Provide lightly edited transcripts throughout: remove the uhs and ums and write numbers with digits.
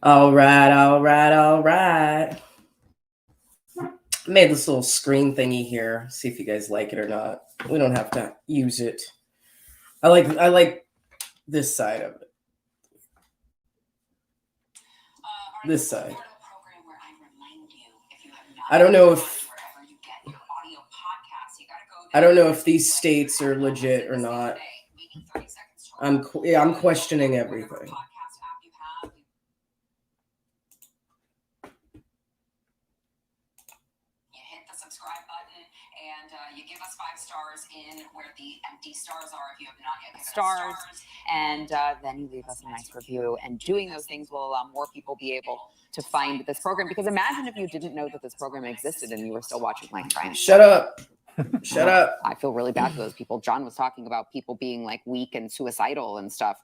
All right, all right, all right. Made this little screen thingy here. See if you guys like it or not. We don't have to use it. I like this side of it. This side. I don't know if I don't know if these states are legit or not. I'm questioning everything. Stars, and then you leave us a nice review. And doing those things will allow more people be able to find this program. Because imagine if you didn't know that this program existed and you were still watching like Brian. Shut up. Shut up. I feel really bad for those people. John was talking about people being like weak and suicidal and stuff.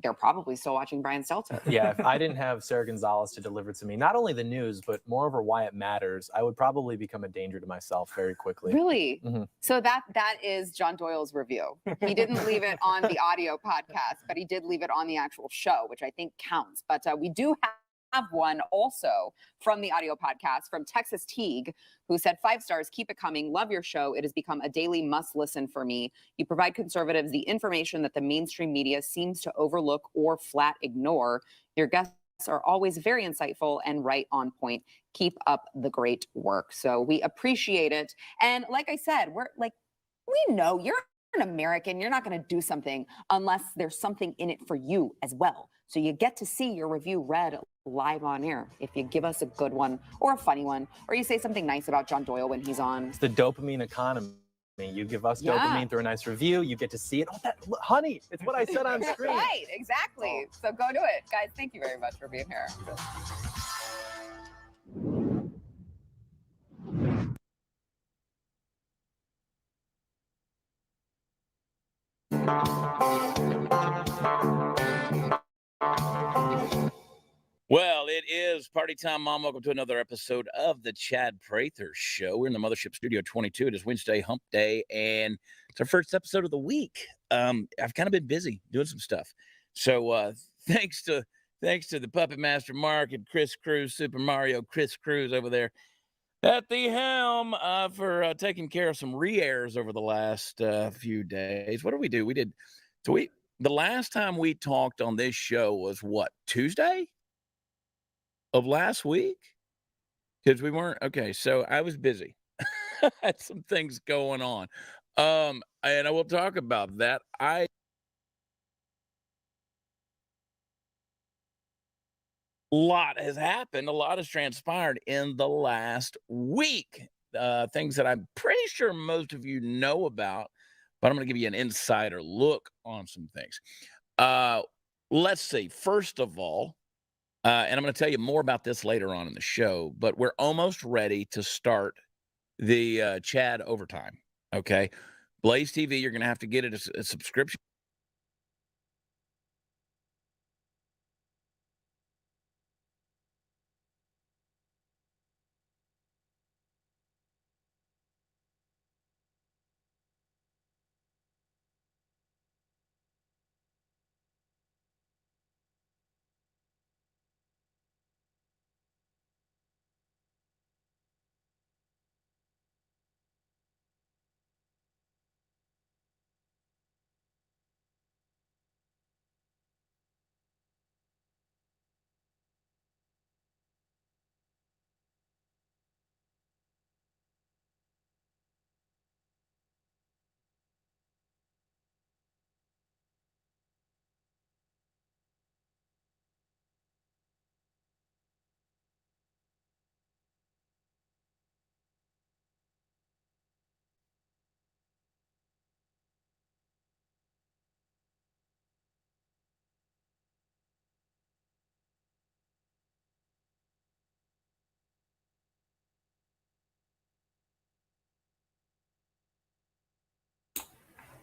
They're probably still watching Brian Stelter. Yeah, if I didn't have Sarah Gonzalez to deliver to me, not only the news, but moreover why it matters, I would probably become a danger to myself very quickly. Really? Mm-hmm. So that is John Doyle's review. He didn't leave it on the audio podcast, but he did leave it on the actual show, which I think counts. But we do have one also from the audio podcast from Texas Teague, who said 5 stars, keep it coming, love your show. It has become a daily must listen for me. You provide conservatives the information that the mainstream media seems to overlook or flat ignore. Your guests are always very insightful and right on point. Keep up the great work. So we appreciate it. And like I said, we know you're an American. You're not going to do something unless there's something in it for you as well. So you get to see your review read live on air if you give us a good one or a funny one, or you say something nice about John Doyle when he's on. It's the dopamine economy. You give us dopamine through a nice review. You get to see it. Oh, honey, it's what I said on screen. Right, exactly. So go do it. Guys, thank you very much for being here. Well, it is party time, Mom. Welcome to another episode of the Chad Prather Show. We're in the Mothership Studio 22. It is Wednesday, hump day, and it's our first episode of the week. I've kind of been busy doing some stuff. So thanks to the Puppet Master Mark and Chris Cruz, Super Mario Chris Cruz over there at the helm for taking care of some re-airs over the last few days. What did we do? The last time we talked on this show was what, Tuesday of last week? Because we weren't okay. So I was busy. I had some things going on. And I will talk about that. A lot has happened. A lot has transpired in the last week. Things that I'm pretty sure most of you know about, but I'm going to give you an insider look on some things. Let's see. First of all, and I'm going to tell you more about this later on in the show, but we're almost ready to start the Chad Overtime. Okay. Blaze TV, you're going to have to get it a subscription.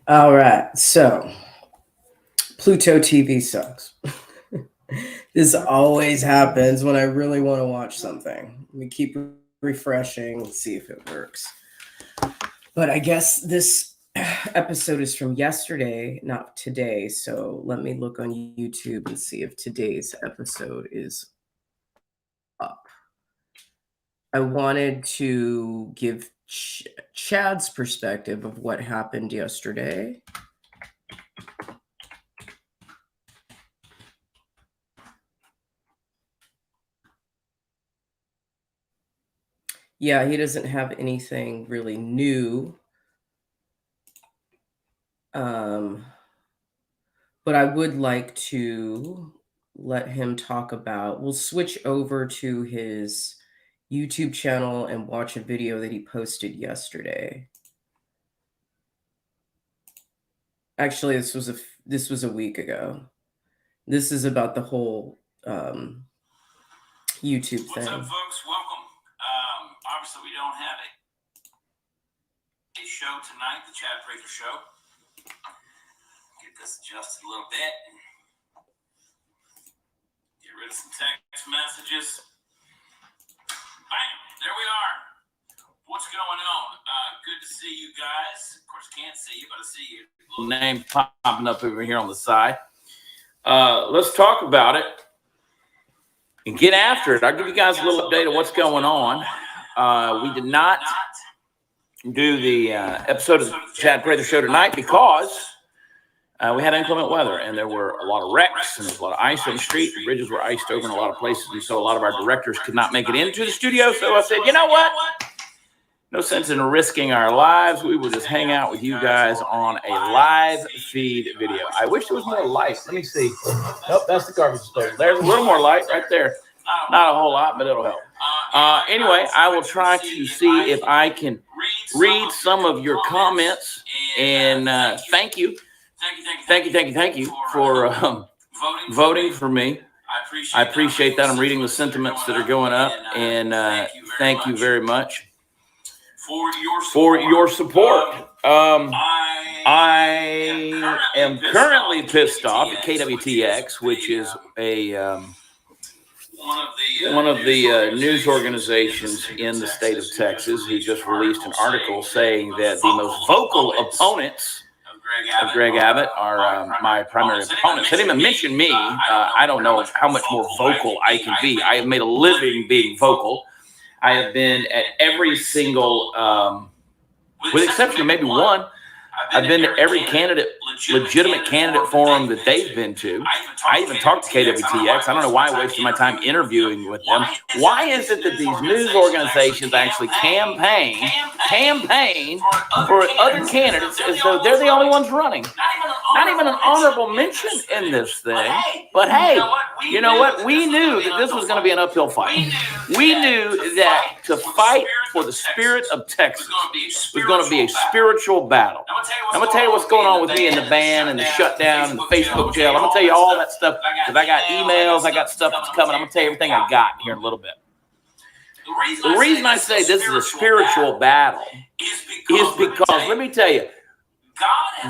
All right, so Pluto TV sucks. This always happens when I really want to watch something. We keep refreshing, let's see if it works. But I guess this episode is from yesterday, not today. So let me look on YouTube and see if today's episode is up. I wanted to give Chad's perspective of what happened yesterday. Yeah, he doesn't have anything really new. But I would like to let him talk about, we'll switch over to his YouTube channel and watch a video that he posted yesterday. Actually, this was a week ago. This is about the whole YouTube thing. What's up, folks? Welcome. Obviously, we don't have a show tonight, the Chad Prather Show. Get this adjusted a little bit. Get rid of some text messages. Bam! There we are. What's going on? Good to see you guys. Of course, can't see you, but I see you. Little name popping up over here on the side. Let's talk about it and get after it. I'll give you guys a little update of what's going on. We did not do the episode of the Chad Prather Show tonight because we had inclement weather and there were a lot of wrecks and there was a lot of ice on the street. The bridges were iced over in a lot of places, and so a lot of our directors could not make it into the studio. So I said, you know what? No sense in risking our lives. We will just hang out with you guys on a live feed video. I wish there was more light. Let me see. Nope, that's the garbage disposal. There's a little more light right there. Not a whole lot, but it'll help. Anyway, I will try to see if I can read some of your comments. And thank you for voting for me. I appreciate that. I'm reading the sentiments that are going up. And thank you very much for your support. I am currently pissed off at KWTX, which is a one of the news organizations in the state of Texas, who just released an article saying that the most vocal opponents of Greg Abbott are my primary opponents. They didn't even mention me. I don't know how much more vocal I can be. I have made a living being vocal. I have been at every single, with the exception of maybe one, I've been to every legitimate candidate forum that they've been to. I even talked to KWTX. I don't know why I wasted my time interviewing with them. Why is it that these news organizations actually campaign for other candidates as though they're the only ones running? Not even an honorable mention in this thing. But hey, you know what? We knew that this was going to be an uphill fight. We knew that to fight for the spirit of Texas was going to be a spiritual battle. I'm going to tell you what's going on with me and the ban and the shutdown and the Facebook jail. I'm going to tell you all that stuff because I got emails, I got stuff that's coming. I'm going to tell you everything I got here in a little bit. The reason I say this is a spiritual battle is because, let me tell you,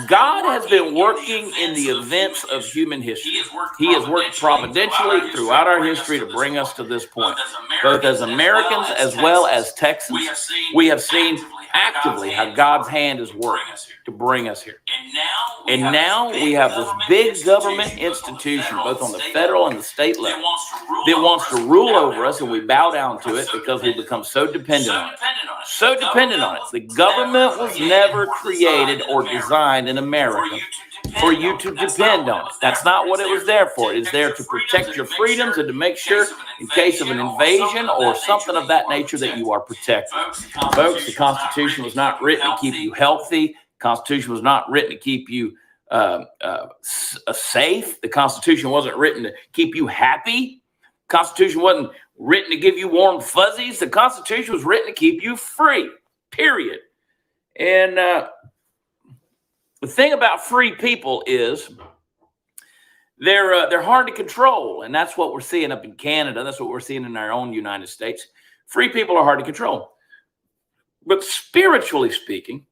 God has been working in the events of human history. He has worked providentially throughout our history to bring us to this point. Both as Americans as well as Texans, we have seen actively how God's hand has worked to bring us here. And now we have this big government institution, both on the federal and the state level, that wants to rule over us, and we bow down to it because we become so dependent on it. So dependent on it. The government was never created or designed in America for you to depend on it. That's not what it was there for. It is there to protect your freedoms and to make sure, in case of an invasion or something of that nature, that you are protected. Folks, the Constitution was not written to keep you healthy. The Constitution was not written to keep you safe. The Constitution wasn't written to keep you happy. The Constitution wasn't written to give you warm fuzzies. The Constitution was written to keep you free, period. And the thing about free people is they're hard to control, and that's what we're seeing up in Canada. That's what we're seeing in our own United States. Free people are hard to control. But spiritually speaking,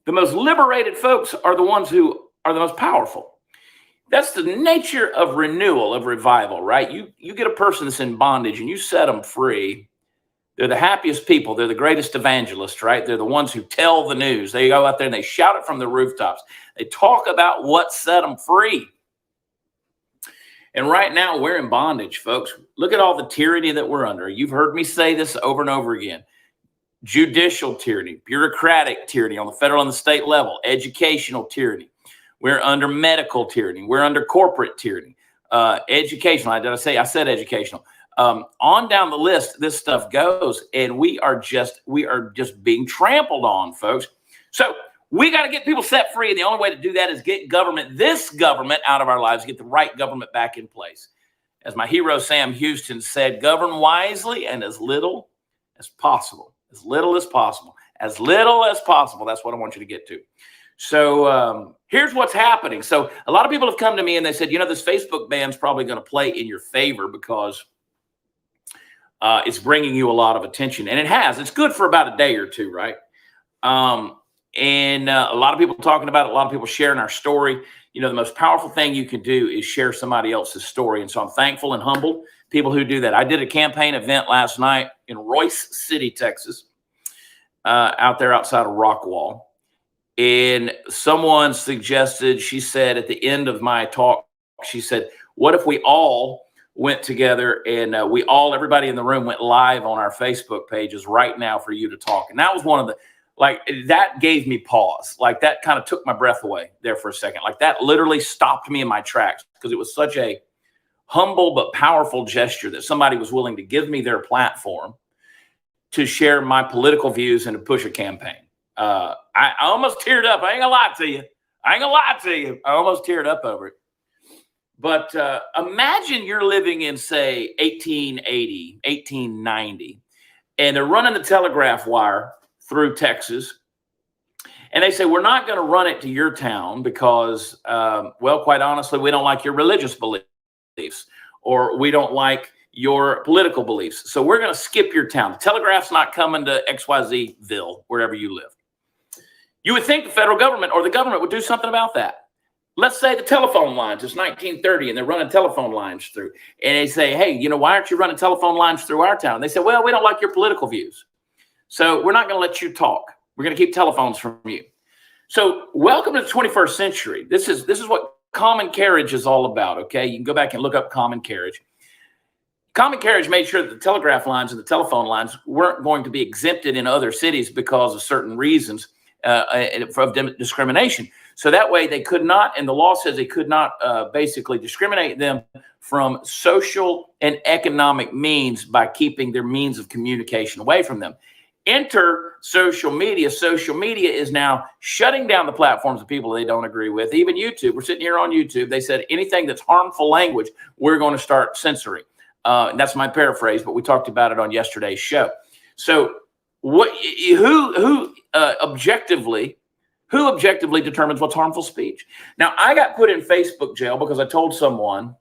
the most liberated folks are the ones who are the most powerful. That's the nature of renewal, of revival, right? You get a person that's in bondage and you set them free. They're the happiest people. They're the greatest evangelists, right? They're the ones who tell the news. They go out there and they shout it from the rooftops. They talk about what set them free. And right now we're in bondage, folks. Look at all the tyranny that we're under. You've heard me say this over and over again. Judicial tyranny, bureaucratic tyranny on the federal and the state level, educational tyranny. We're under medical tyranny. We're under corporate tyranny, educational. Did I say? I said educational. On down the list, this stuff goes, and we are just being trampled on, folks. So we got to get people set free, and the only way to do that is get this government out of our lives, get the right government back in place. As my hero Sam Houston said, govern wisely and as little as possible. As little as possible. As little as possible. That's what I want you to get to. So here's what's happening. So a lot of people have come to me and they said, this Facebook ban's probably going to play in your favor because it's bringing you a lot of attention. And it has. It's good for about a day or two, right? And a lot of people talking about it, a lot of people sharing our story. The most powerful thing you can do is share somebody else's story. And so I'm thankful and humbled people who do that. I did a campaign event last night in Royce City, Texas, out there outside of Rockwall. And someone suggested, she said at the end of my talk, she said, what if we all went together and everybody in the room went live on our Facebook pages right now for you to talk. And that was one of the, that gave me pause. That kind of took my breath away there for a second. That literally stopped me in my tracks because it was such a humble but powerful gesture that somebody was willing to give me their platform to share my political views and to push a campaign. I almost teared up. I ain't gonna lie to you. I almost teared up over it. But imagine you're living in, say, 1880, 1890, and they're running the telegraph wire through Texas. And they say, we're not going to run it to your town because, quite honestly, we don't like your religious beliefs, or we don't like your political beliefs. So we're going to skip your town. The telegraph's not coming to XYZville, wherever you live. You would think the federal government or the government would do something about that. Let's say the telephone lines, it's 1930, and they're running telephone lines through. And they say, hey, why aren't you running telephone lines through our town? And they say, well, we don't like your political views. So we're not going to let you talk. We're going to keep telephones from you. So welcome to the 21st century. This is what common carriage is all about, okay? You can go back and look up common carriage. Common carriage made sure that the telegraph lines and the telephone lines weren't going to be exempted in other cities because of certain reasons of discrimination. So that way they could not, and the law says they could not basically discriminate them from social and economic means by keeping their means of communication away from them. Enter social media. Social media is now shutting down the platforms of people they don't agree with. Even YouTube. We're sitting here on YouTube. They said anything that's harmful language, we're going to start censoring. And that's my paraphrase, but we talked about it on yesterday's show. So who objectively determines what's harmful speech? Now, I got put in Facebook jail because I told someone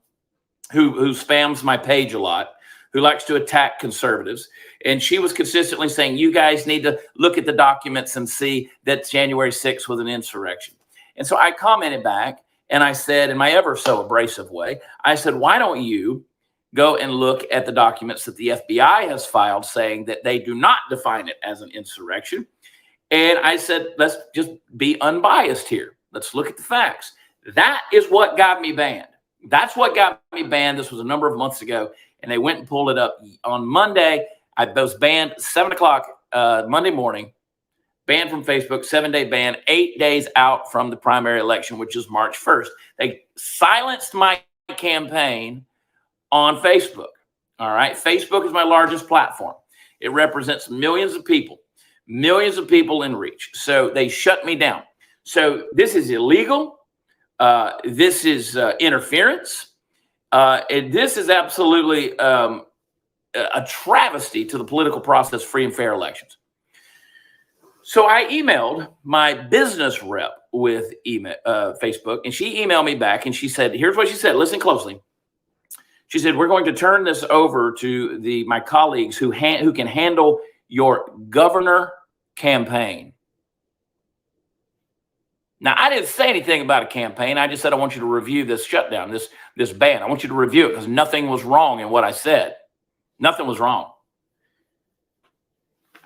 who spams my page a lot, who likes to attack conservatives. And she was consistently saying, you guys need to look at the documents and see that January 6th was an insurrection. And so I commented back and I said, in my ever so abrasive way, I said, why don't you go and look at the documents that the FBI has filed saying that they do not define it as an insurrection? And I said, let's just be unbiased here. Let's look at the facts. That is what got me banned. That's what got me banned. This was a number of months ago, and they went and pulled it up on Monday. I was banned 7 o'clock Monday morning, banned from Facebook, 7-day ban, 8 days out from the primary election, which is March 1st. They silenced my campaign on Facebook. All right. Facebook is my largest platform. It represents millions of people in reach. So they shut me down. So this is illegal. This is interference. And this is absolutely a travesty to the political process, free and fair elections. So I emailed my business rep with Facebook, and she emailed me back, and she said, here's what she said. Listen closely. She said, we're going to turn this over to my colleagues who can handle your governor campaign. Now, I didn't say anything about a campaign. I just said, I want you to review this shutdown, this ban. I want you to review it because nothing was wrong in what I said. Nothing was wrong.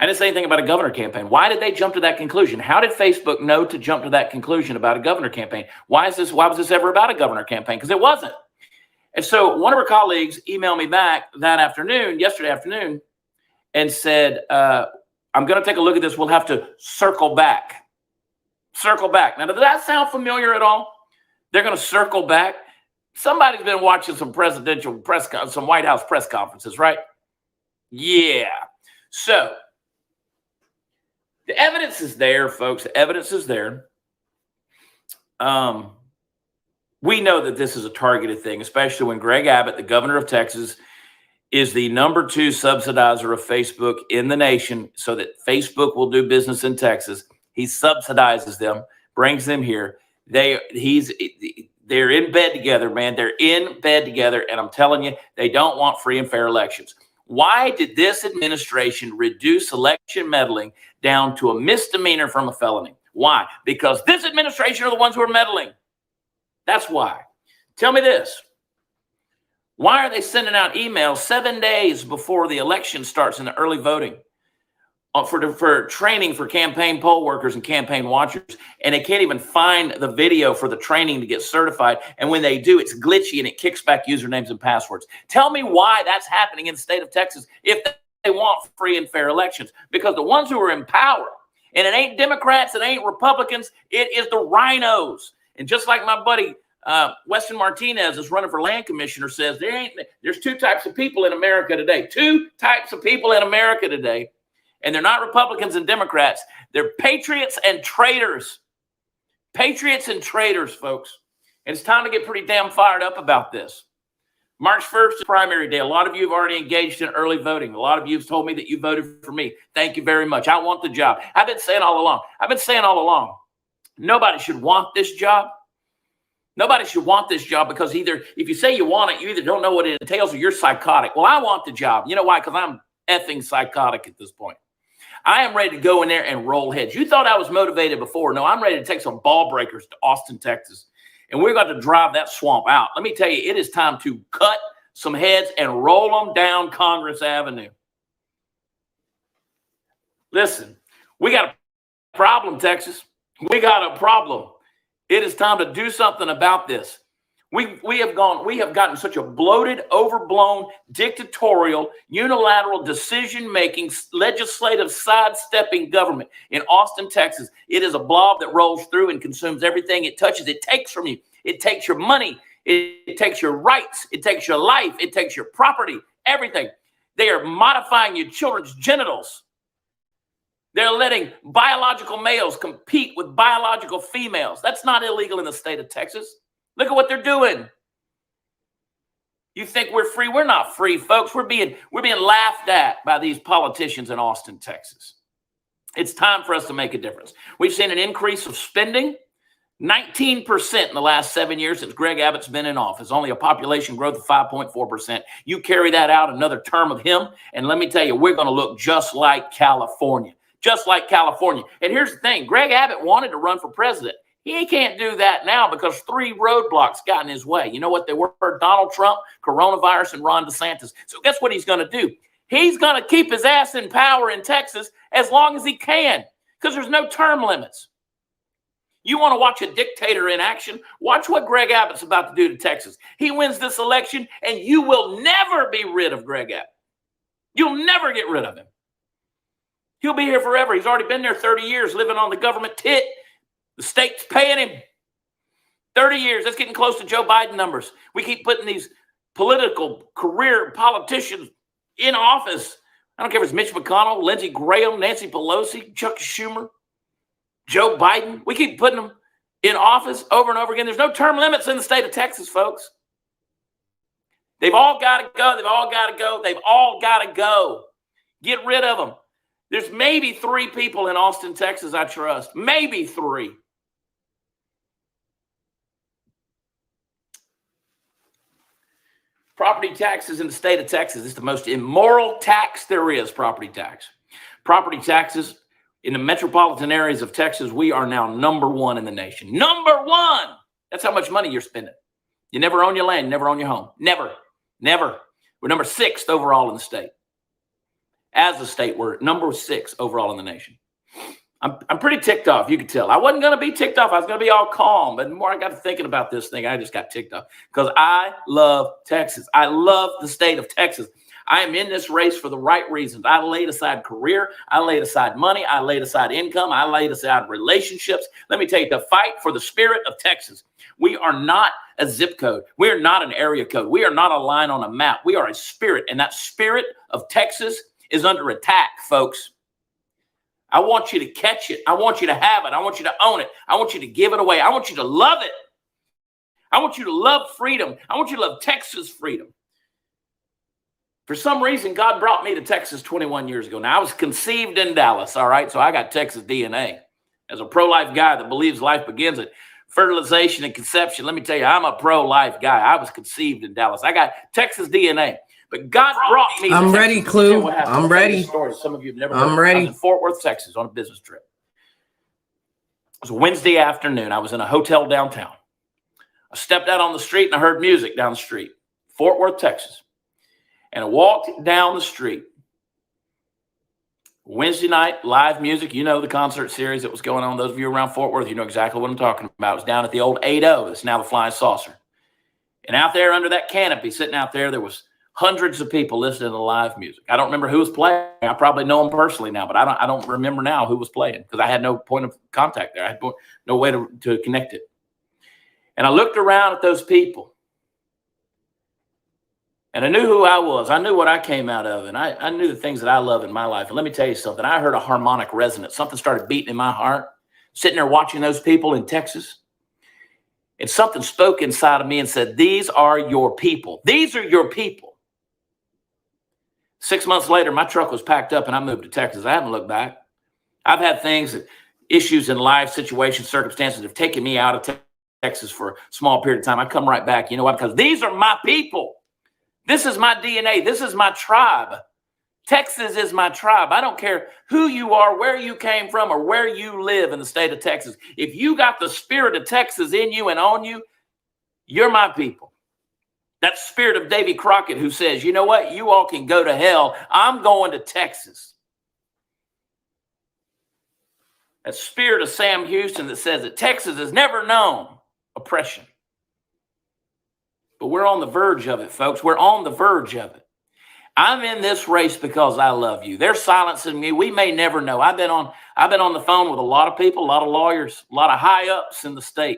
I didn't say anything about a governor campaign. Why did they jump to that conclusion? How did Facebook know to jump to that conclusion about a governor campaign? Why was this ever about a governor campaign? Because it wasn't. And so one of her colleagues emailed me back yesterday afternoon, and said, I'm going to take a look at this. We'll have to circle back. Circle back. Now, does that sound familiar at all? They're going to circle back. Somebody's been watching some some White House press conferences, right? Yeah. So the evidence is there, folks. The evidence is there. We know that this is a targeted thing, especially when Greg Abbott, the governor of Texas, is the number 2 subsidizer of Facebook in the nation, so that Facebook will do business in Texas. He subsidizes them, brings them here. They're in bed together, man. They're in bed together, and I'm telling you, they don't want free and fair elections. Why did this administration reduce election meddling down to a misdemeanor from a felony? Why? Because this administration are the ones who are meddling. That's why. Tell me this. Why are they sending out emails 7 days before the election starts in the early voting for training for campaign poll workers and campaign watchers? And they can't even find the video for the training to get certified. And when they do, it's glitchy and it kicks back usernames and passwords. Tell me why that's happening in the state of Texas if they want free and fair elections. Because the ones who are in power, and it ain't Democrats, it ain't Republicans, it is the rhinos. And just like my buddy Weston Martinez is running for land commissioner, says there's 2 types of people in America today. 2 types of people in America today. And they're not Republicans and Democrats. They're patriots and traitors. Patriots and traitors, folks. And it's time to get pretty damn fired up about this. March 1st is primary day. A lot of you have already engaged in early voting. A lot of you have told me that you voted for me. Thank you very much. I want the job. I've been saying all along, nobody should want this job. Nobody should want this job, because either if you say you want it, you either don't know what it entails or you're psychotic. Well, I want the job. You know why? Because I'm effing psychotic at this point. I am ready to go in there and roll heads. You thought I was motivated before. No, I'm ready to take some ball breakers to Austin, Texas. And we're going to drive that swamp out. Let me tell you, it is time to cut some heads and roll them down Congress Avenue. Listen, we got a problem, Texas. We got a problem. It is time to do something about this. We have gotten such a bloated, overblown, dictatorial, unilateral decision-making, legislative sidestepping government in Austin, Texas. It is a blob that rolls through and consumes everything it touches. It takes from you. It takes your money. It takes your rights. It takes your life. It takes your property, everything. They are modifying your children's genitals. They're letting biological males compete with biological females. That's not illegal in the state of Texas. Look at what they're doing. You think we're free? We're not free, folks. We're being laughed at by these politicians in Austin, Texas. It's time for us to make a difference. We've seen an increase of spending, 19% in the last 7 years since Greg Abbott's been in office. Only a population growth of 5.4%. You carry that out another term of him, and let me tell you, we're going to look just like California. Just like California. And here's the thing. Greg Abbott wanted to run for president. He can't do that now because 3 roadblocks got in his way. You know what they were? Donald Trump, coronavirus, and Ron DeSantis. So guess what he's going to do? He's going to keep his ass in power in Texas as long as he can, because there's no term limits. You want to watch a dictator in action? Watch what Greg Abbott's about to do to Texas. He wins this election, and you will never be rid of Greg Abbott. You'll never get rid of him. He'll be here forever. He's already been there 30 years living on the government tit. The state's paying him 30 years. That's getting close to Joe Biden numbers. We keep putting these political career politicians in office. I don't care if it's Mitch McConnell, Lindsey Graham, Nancy Pelosi, Chuck Schumer, Joe Biden. We keep putting them in office over and over again. There's no term limits in the state of Texas, folks. They've all got to go. They've all got to go. They've all got to go. Get rid of them. There's maybe 3 people in Austin, Texas I trust. Maybe 3. Property taxes in the state of Texas is the most immoral tax there is, property tax. Property taxes in the metropolitan areas of Texas, we are now number 1 in the nation. Number 1! That's how much money you're spending. You never own your land, never own your home. Never. We're number 6th overall in the state. As a state, we're number 6 overall in the nation. I'm pretty ticked off. You could tell. I wasn't going to be ticked off. I was going to be all calm. But the more I got to thinking about this thing, I just got ticked off because I love Texas. I love the state of Texas. I am in this race for the right reasons. I laid aside career. I laid aside money. I laid aside income. I laid aside relationships. Let me tell you, to fight for the spirit of Texas. We are not a zip code. We are not an area code. We are not a line on a map. We are a spirit. And that spirit of Texas is under attack, folks. I want you to catch it. I want you to have it. I want you to own it. I want you to give it away. I want you to love it. I want you to love freedom. I want you to love Texas freedom. For some reason, God brought me to Texas 21 years ago. Now, I was conceived in Dallas, all right? So I got Texas DNA. As a pro-life guy that believes life begins at fertilization and conception, let me tell you, I'm a pro-life guy. I was conceived in Dallas. I got Texas DNA. But God brought me to I'm Texas. ready, Clue. I'm ready. Story some of you have never I'm heard. ready. I was in Fort Worth, Texas on a business trip. It was a Wednesday afternoon. I was in a hotel downtown. I stepped out on the street and I heard music down the street. Fort Worth, Texas. And I walked down the street. Wednesday night, live music. You know the concert series that was going on. Those of you around Fort Worth, you know exactly what I'm talking about. It was down at the old 8-0. It's now the Flying Saucer. And out there under that canopy, sitting out there, there was hundreds of people listening to live music. I don't remember who was playing. I probably know them personally now, but I don't remember now who was playing because I had no point of contact there. I had no way to connect it. And I looked around at those people. And I knew who I was. I knew what I came out of. And I knew the things that I love in my life. And let me tell you something. I heard a harmonic resonance. Something started beating in my heart. Sitting there watching those people in Texas. And something spoke inside of me and said, these are your people. These are your people. 6 months later, my truck was packed up and I moved to Texas. I haven't looked back. I've had things, issues in life, situations, circumstances have taken me out of Texas for a small period of time. I come right back. You know why? Because these are my people. This is my DNA. This is my tribe. Texas is my tribe. I don't care who you are, where you came from, or where you live in the state of Texas. If you got the spirit of Texas in you and on you, you're my people. That spirit of Davy Crockett who says, you know what? You all can go to hell. I'm going to Texas. That spirit of Sam Houston that says that Texas has never known oppression. But we're on the verge of it, folks. We're on the verge of it. I'm in this race because I love you. They're silencing me. We may never know. I've been on the phone with a lot of people, a lot of lawyers, a lot of high ups in the state,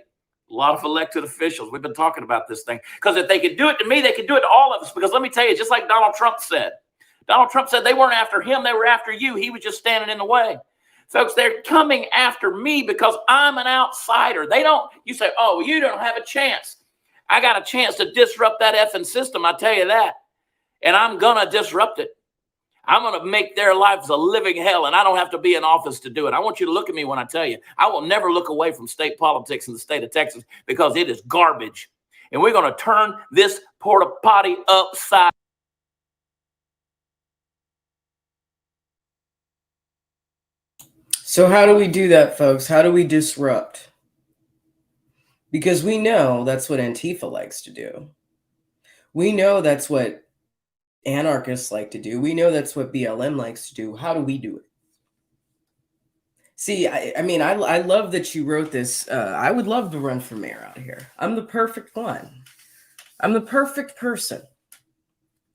a lot of elected officials. We've been talking about this thing because if they could do it to me, they could do it to all of us. Because let me tell you, just like Donald Trump said they weren't after him. They were after you. He was just standing in the way. Folks, they're coming after me because I'm an outsider. You say, oh, you don't have a chance. I got a chance to disrupt that effing system. I tell you that. And I'm going to disrupt it. I'm going to make their lives a living hell. And I don't have to be in office to do it. I want you to look at me when I tell you, I will never look away from state politics in the state of Texas because it is garbage. And we're going to turn this porta potty upside. So how do we do that, folks? How do we disrupt? Because we know that's what Antifa likes to do. We know that's what anarchists like to do. We know that's what BLM likes to do. How do we do it? See, I mean, I love that you wrote this. I would love to run for mayor out here. I'm the perfect one. I'm the perfect person.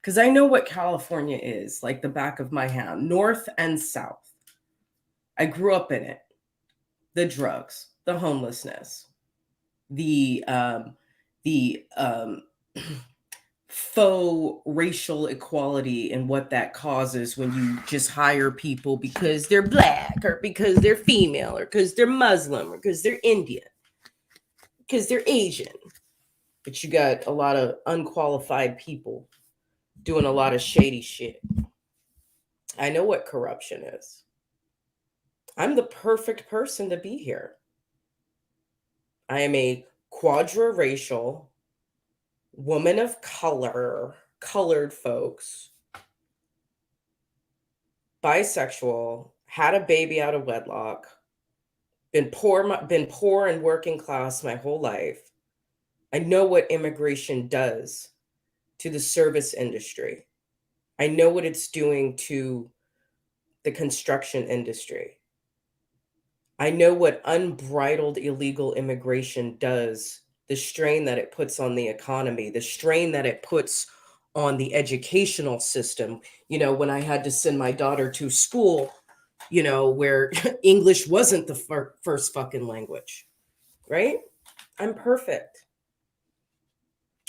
Because I know what California is like the back of my hand, north and south. I grew up in it. The drugs, the homelessness, the faux racial equality and what that causes when you just hire people because they're black or because they're female or because they're Muslim or because they're Indian, because they're Asian. But you got a lot of unqualified people doing a lot of shady shit. I know what corruption is. I'm the perfect person to be here. I am a quadra-racial woman of color, colored folks, bisexual, had a baby out of wedlock, been poor and working class my whole life. I know what immigration does to the service industry. I know what it's doing to the construction industry. I know what unbridled illegal immigration does, the strain that it puts on the economy, the strain that it puts on the educational system. You know, when I had to send my daughter to school, you know, where English wasn't the first fucking language, right? I'm perfect.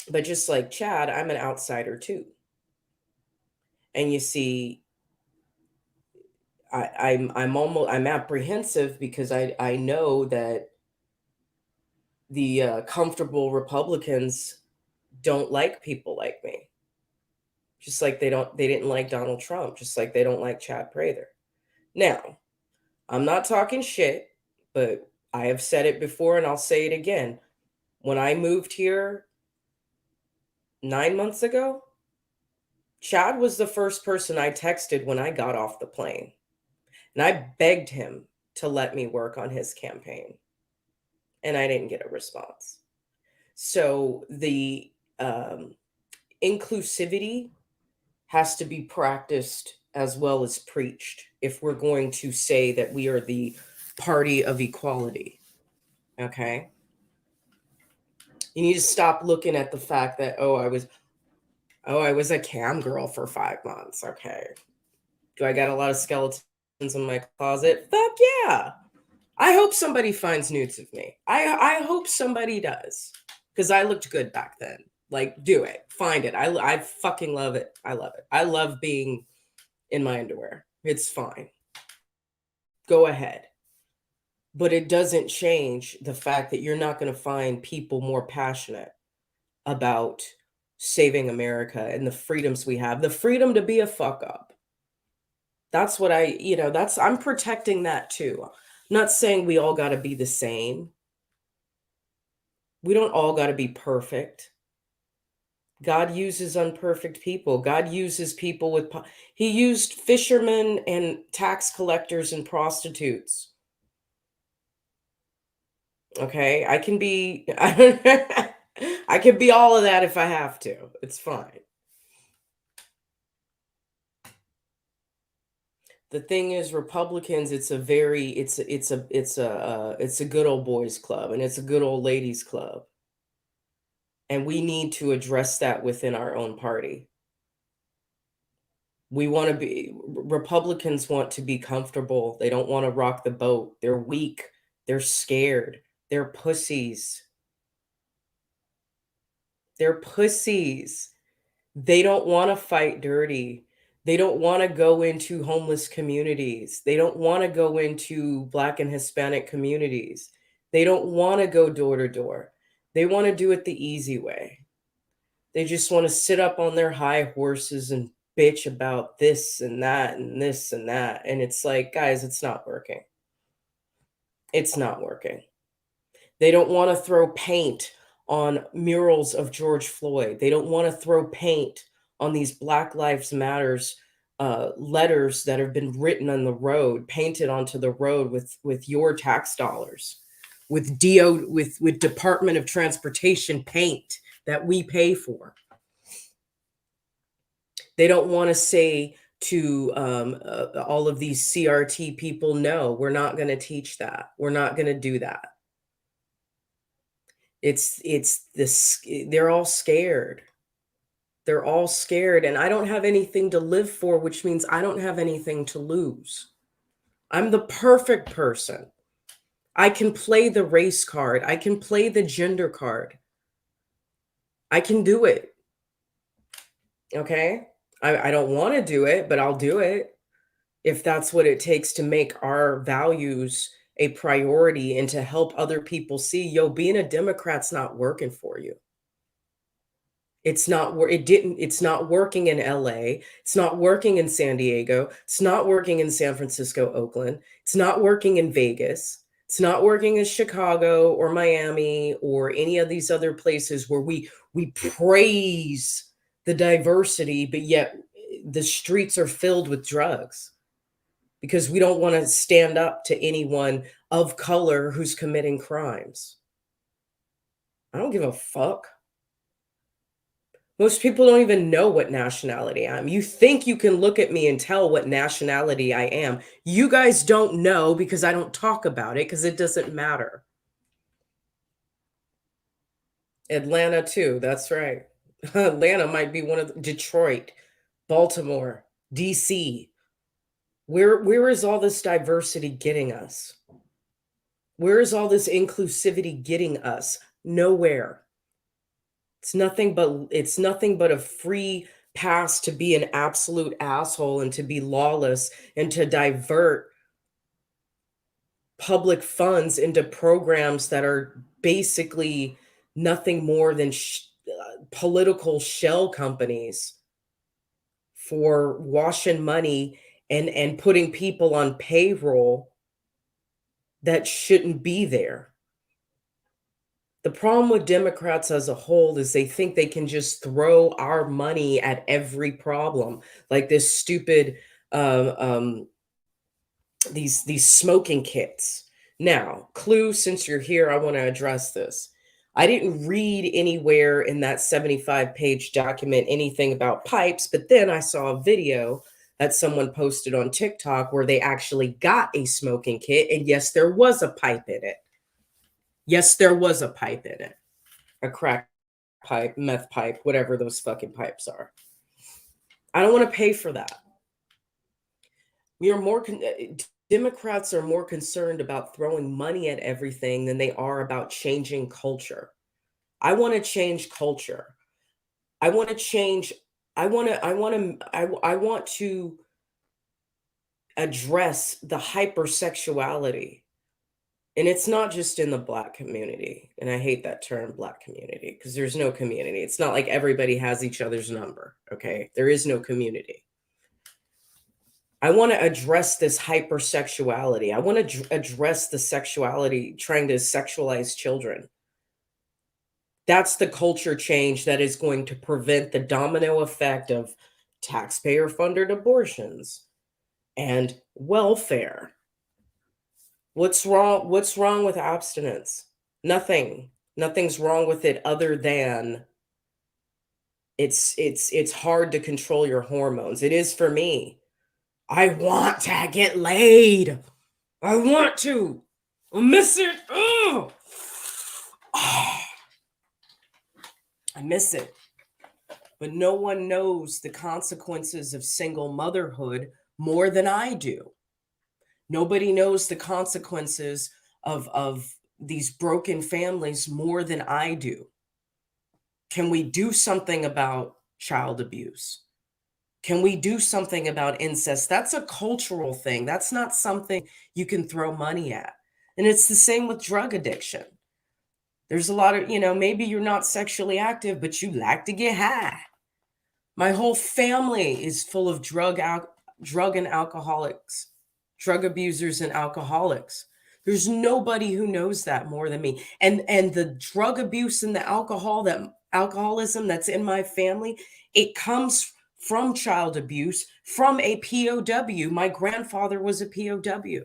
But just like Chad, I'm an outsider too. And you see, I'm apprehensive because I know that the comfortable Republicans don't like people like me. Just like they didn't like Donald Trump, just like they don't like Chad Prather. Now, I'm not talking shit, but I have said it before and I'll say it again. When I moved here 9 months ago, Chad was the first person I texted when I got off the plane. And I begged him to let me work on his campaign. And I didn't get a response. So the inclusivity has to be practiced as well as preached if we're going to say that we are the party of equality. Okay? You need to stop looking at the fact that, I was a cam girl for 5 months. Okay. Do I got a lot of skeletons in my closet? Fuck yeah. I hope somebody finds nudes of me. I hope somebody does. Because I looked good back then. Like, do it. Find it. I fucking love it. I love it. I love being in my underwear. It's fine. Go ahead. But it doesn't change the fact that you're not going to find people more passionate about saving America and the freedoms we have. The freedom to be a fuck up. That's what I'm protecting that too. I'm not saying we all got to be the same. We don't all got to be perfect. God uses imperfect people. God uses people he used fishermen and tax collectors and prostitutes. Okay, I can be I can be all of that if I have to. It's fine. The thing is, Republicans, it's a good old boys club and it's a good old ladies club. And we need to address that within our own party. Republicans want to be comfortable. They don't want to rock the boat. They're weak. They're scared. They're pussies. They're pussies. They don't want to fight dirty. They don't want to go into homeless communities. They don't want to go into Black and Hispanic communities. They don't want to go door to door. They want to do it the easy way. They just want to sit up on their high horses and bitch about this and that and this and that. And it's like, guys, it's not working. It's not working. They don't want to throw paint on murals of George Floyd. They don't want to throw paint on these Black Lives Matters letters that have been written on the road, painted onto the road with your tax dollars, with Department of Transportation paint that we pay for. They don't want to say to all of these CRT people, no, we're not going to teach that. We're not going to do that. They're all scared. They're all scared, and I don't have anything to live for, which means I don't have anything to lose. I'm the perfect person. I can play the race card. I can play the gender card. I can do it. Okay? I don't want to do it, but I'll do it if that's what it takes to make our values a priority and to help other people see, being a Democrat's not working for you. It's not working in LA. It's not working in San Diego. It's not working in San Francisco, Oakland. It's not working in Vegas. It's not working in Chicago or Miami or any of these other places where we praise the diversity, but yet the streets are filled with drugs because we don't want to stand up to anyone of color who's committing crimes. I don't give a fuck. Most people don't even know what nationality I am. You think you can look at me and tell what nationality I am. You guys don't know because I don't talk about it because it doesn't matter. Atlanta too, that's right. Atlanta might be one of Detroit, Baltimore, DC. Where is all this diversity getting us? Where is all this inclusivity getting us? Nowhere. It's nothing but a free pass to be an absolute asshole and to be lawless and to divert public funds into programs that are basically nothing more than political shell companies for washing money and putting people on payroll that shouldn't be there. The problem with Democrats as a whole is they think they can just throw our money at every problem, like this stupid these smoking kits. Now, Clue, since you're here, I want to address this. I didn't read anywhere in that 75-page document anything about pipes, but then I saw a video that someone posted on TikTok where they actually got a smoking kit, and yes, there was a pipe in it. Yes, there was a pipe in it. A crack pipe, meth pipe, whatever those fucking pipes are. I don't want to pay for that. We are more Democrats are more concerned about throwing money at everything than they are about changing culture. I want to change culture. I want to change. I want to address the hypersexuality. And it's not just in the Black community. And I hate that term, Black community, because there's no community. It's not like everybody has each other's number. Okay. There is no community. I want to address this hypersexuality. I want to address the sexuality, trying to sexualize children. That's the culture change that is going to prevent the domino effect of taxpayer-funded abortions and welfare. What's wrong? What's wrong with abstinence? Nothing. Nothing's wrong with it other than it's hard to control your hormones. It is for me. I want to get laid. I want to. I miss it. Oh. I miss it. But no one knows the consequences of single motherhood more than I do. Nobody knows the consequences of these broken families more than I do. Can we do something about child abuse? Can we do something about incest? That's a cultural thing. That's not something you can throw money at. And it's the same with drug addiction. There's a lot of, maybe you're not sexually active, but you like to get high. My whole family is full of drug and alcoholics, drug abusers and alcoholics. There's nobody who knows that more than me. And the drug abuse and the alcoholism that's in my family, it comes from child abuse, from a POW. My grandfather was a POW.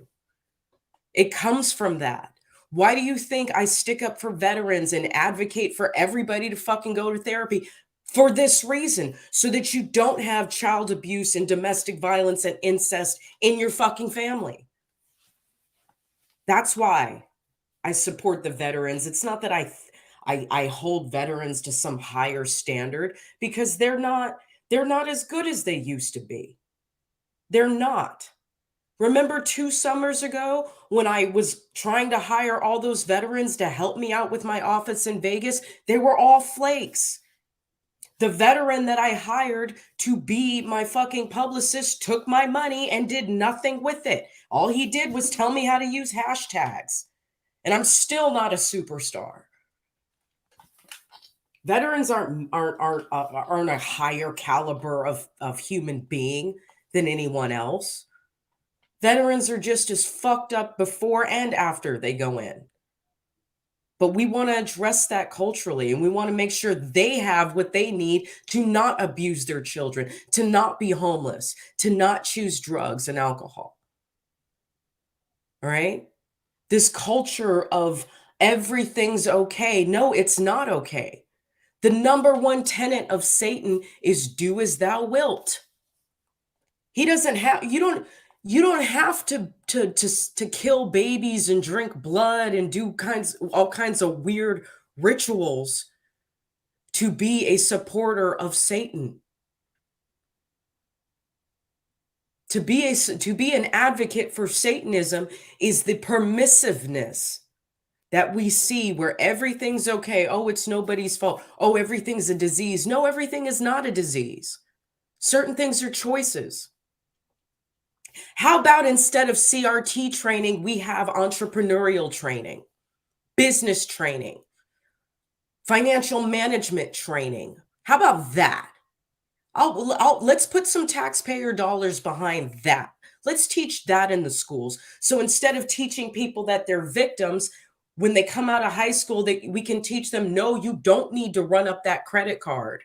It comes from that. Why do you think I stick up for veterans and advocate for everybody to fucking go to therapy? For this reason, so that you don't have child abuse and domestic violence and incest in your fucking family. That's why I support the veterans. It's not that I hold veterans to some higher standard, because they're not as good as they used to be. They're not. Remember 2 summers ago when I was trying to hire all those veterans to help me out with my office in Vegas? They were all flakes. The veteran that I hired to be my fucking publicist took my money and did nothing with it. All he did was tell me how to use hashtags. And I'm still not a superstar. Veterans aren't a higher caliber of human being than anyone else. Veterans are just as fucked up before and after they go in. But we want to address that culturally, and we want to make sure they have what they need to not abuse their children, to not be homeless, to not choose drugs and alcohol. All right? This culture of everything's okay. No, it's not okay. The number one tenet of Satan is do as thou wilt. He doesn't have, you don't have to kill babies and drink blood and do all kinds of weird rituals to be a supporter of Satan. To be an advocate for Satanism is the permissiveness that we see where everything's okay. Oh, it's nobody's fault. Oh, everything's a disease. No, everything is not a disease. Certain things are choices. How about instead of CRT training, we have entrepreneurial training, business training, financial management training? How about that? Let's put some taxpayer dollars behind that. Let's teach that in the schools. So instead of teaching people that they're victims, when they come out of high school, we can teach them, no, you don't need to run up that credit card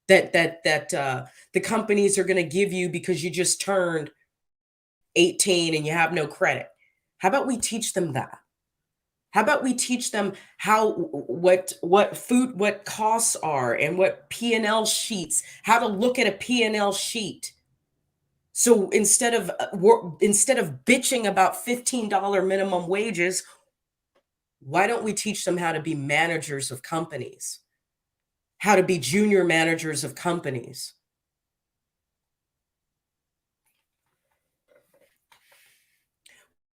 that the companies are going to give you because you just turned 18 and you have no credit. How about we teach them that? How about we teach them what costs are and what P&L sheets, how to look at a P&L sheet. So instead of bitching about $15 minimum wages, why don't we teach them how to be managers of companies? How to be junior managers of companies?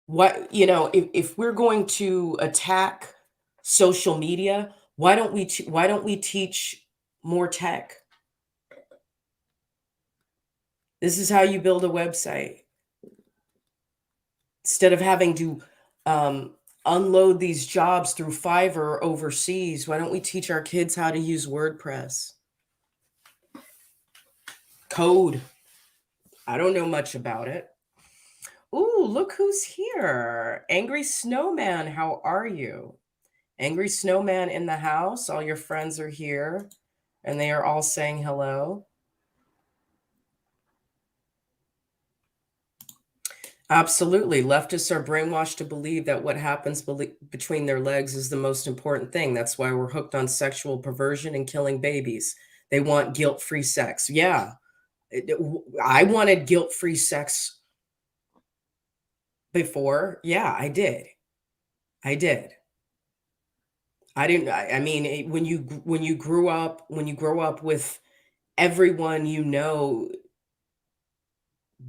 If we're going to attack social media, why don't we teach more tech? This is how you build a website. Instead of having to unload these jobs through Fiverr overseas, why don't we teach our kids how to use WordPress? Code. I don't know much about it. Ooh, look who's here. Angry Snowman, how are you? Angry Snowman in the house. All your friends are here, and they are all saying hello. Absolutely. Leftists are brainwashed to believe that what happens between their legs is the most important thing. That's why we're hooked on sexual perversion and killing babies. They want guilt-free sex. Yeah. I wanted guilt-free sex before. Yeah, I did. I mean, when you grow up with everyone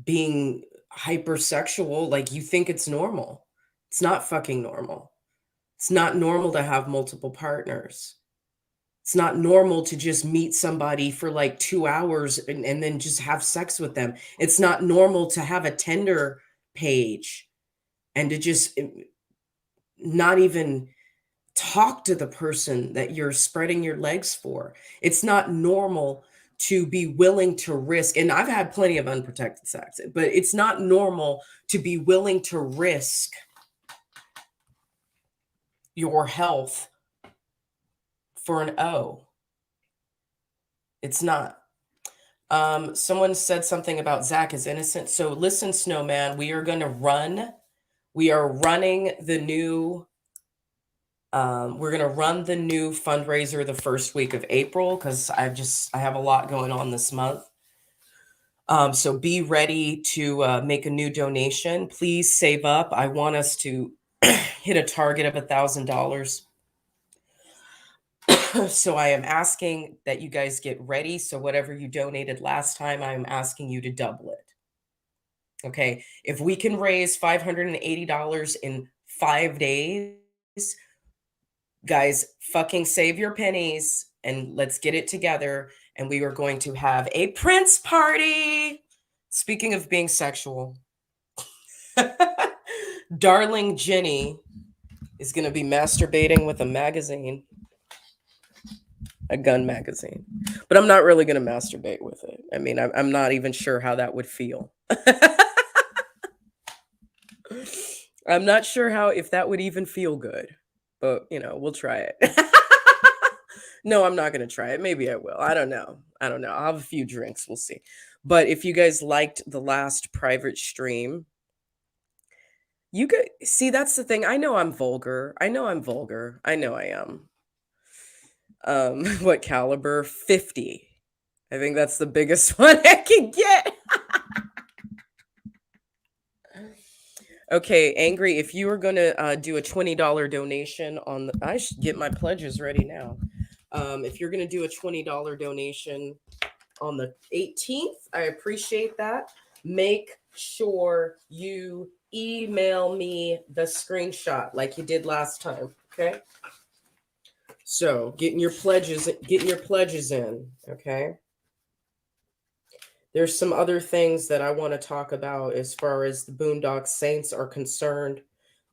being hypersexual, like, you think it's normal. It's not fucking normal. It's not normal to have multiple partners. It's not normal to just meet somebody for like 2 hours and then just have sex with them. It's not normal to have a Tinder page and to just not even talk to the person that you're spreading your legs for. It's not normal to be willing to risk, and I've had plenty of unprotected sex, but it's not normal to be willing to risk your health for an O. It's not. Someone said something about Zach is innocent. So listen, Snowman, we are running the new we're going to run the new fundraiser the first week of April, because I have a lot going on this month. So be ready to make a new donation. Please save up. I want us to hit a target of $1,000. So I am asking that you guys get ready. So whatever you donated last time, I'm asking you to double it. Okay. If we can raise $580 in 5 days, guys, fucking save your pennies and let's get it together. And we are going to have a Prince party. Speaking of being sexual, darling Jenny is going to be masturbating with a magazine, a gun magazine. But I'm not really going to masturbate with it. I mean, I'm not even sure how that would feel. I'm not sure if that would even feel good. But, we'll try it. No, I'm not going to try it. Maybe I will. I don't know. I'll have a few drinks. We'll see. But if you guys liked the last private stream, you could see, that's the thing. I know I'm vulgar. I know I am. What caliber? 50. I think that's the biggest one I can get. Okay, Angry, if you were going to do a $20 donation on the, I should get my pledges ready now. If you're going to do a $20 donation on the 18th, I appreciate that. Make sure you email me the screenshot like you did last time, okay? So, getting your pledges in, okay? There's some other things that I want to talk about as far as the Boondock Saints are concerned.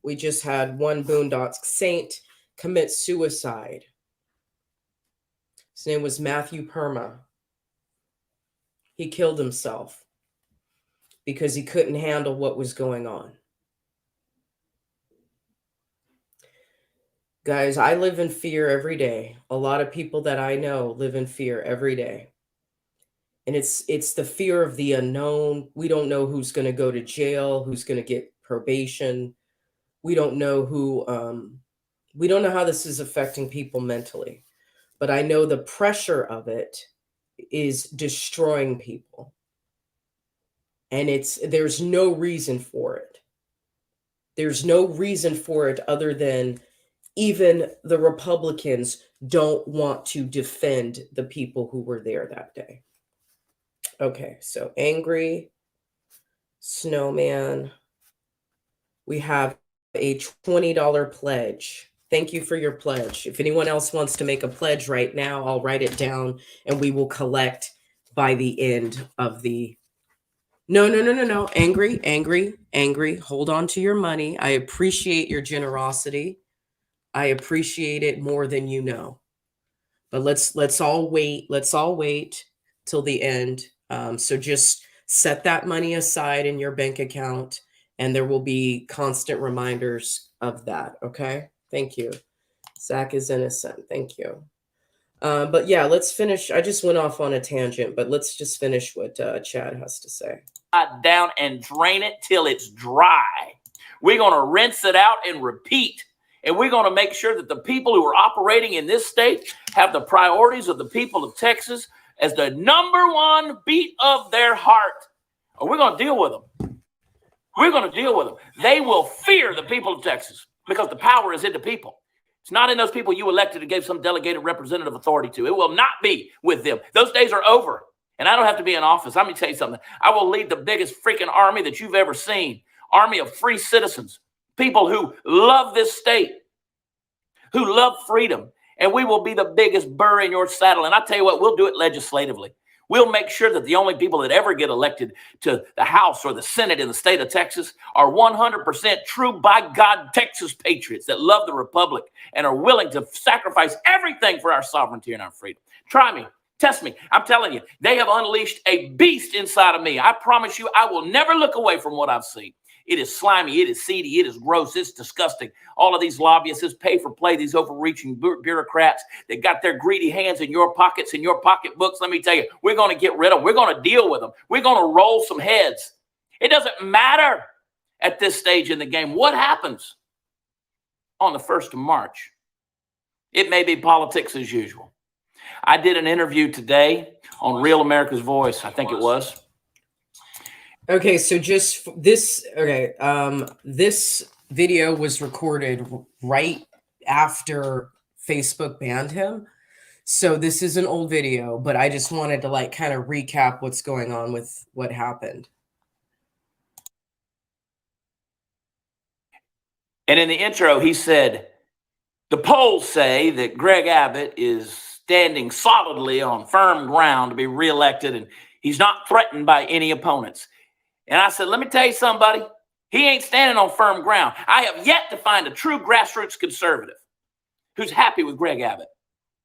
We just had one Boondock Saint commit suicide. His name was Matthew Perma. He killed himself because he couldn't handle what was going on. Guys, I live in fear every day. A lot of people that I know live in fear every day. And it's the fear of the unknown. We don't know who's going to go to jail, who's going to get probation. We don't know we don't know how this is affecting people mentally. But I know the pressure of it is destroying people. And there's no reason for it. There's no reason for it other than even the Republicans don't want to defend the people who were there that day. Okay, so Angry Snowman. We have a $20 pledge. Thank you for your pledge. If anyone else wants to make a pledge right now, I'll write it down and we will collect by the end of the... No. Angry. Hold on to your money. I appreciate your generosity. I appreciate it more than you know. But let's all wait. Let's all wait till the end. So just set that money aside in your bank account, and there will be constant reminders of that. Okay. Thank you. Zach is innocent. Thank you. But yeah, let's finish. I just went off on a tangent, but let's just finish what Chad has to say. Down and drain it till it's dry. We're going to rinse it out and repeat. And we're going to make sure that the people who are operating in this state have the priorities of the people of Texas as the number one beat of their heart. And we're going to deal with them. We're going to deal with them. They will fear the people of Texas because the power is in the people. It's not in those people you elected and gave some delegated representative authority to. It will not be with them. Those days are over. And I don't have to be in office. Let me tell you something. I will lead the biggest freaking army that you've ever seen. Army of free citizens. People who love this state. Who love freedom. And we will be the biggest burr in your saddle. And I tell you what, we'll do it legislatively. We'll make sure that the only people that ever get elected to the House or the Senate in the state of Texas are 100% true, by God, Texas patriots that love the Republic and are willing to sacrifice everything for our sovereignty and our freedom. Try me. Test me. I'm telling you, they have unleashed a beast inside of me. I promise you, I will never look away from what I've seen. It is slimy. It is seedy. It is gross. It's disgusting. All of these lobbyists, this pay for play, these overreaching bureaucrats that got their greedy hands in your pockets and your pocketbooks. Let me tell you, we're going to get rid of them. We're going to deal with them. We're going to roll some heads. It doesn't matter at this stage in the game what happens on the 1st of March. It may be politics as usual. I did an interview today on Real America's Voice. I think it was. Okay, so just this. Okay, this video was recorded right after Facebook banned him. So this is an old video, but I just wanted to like kind of recap what's going on with what happened. And in the intro, he said, the polls say that Greg Abbott is standing solidly on firm ground to be reelected, and he's not threatened by any opponents. And I said, let me tell you somebody, he ain't standing on firm ground. I have yet to find a true grassroots conservative who's happy with Greg Abbott.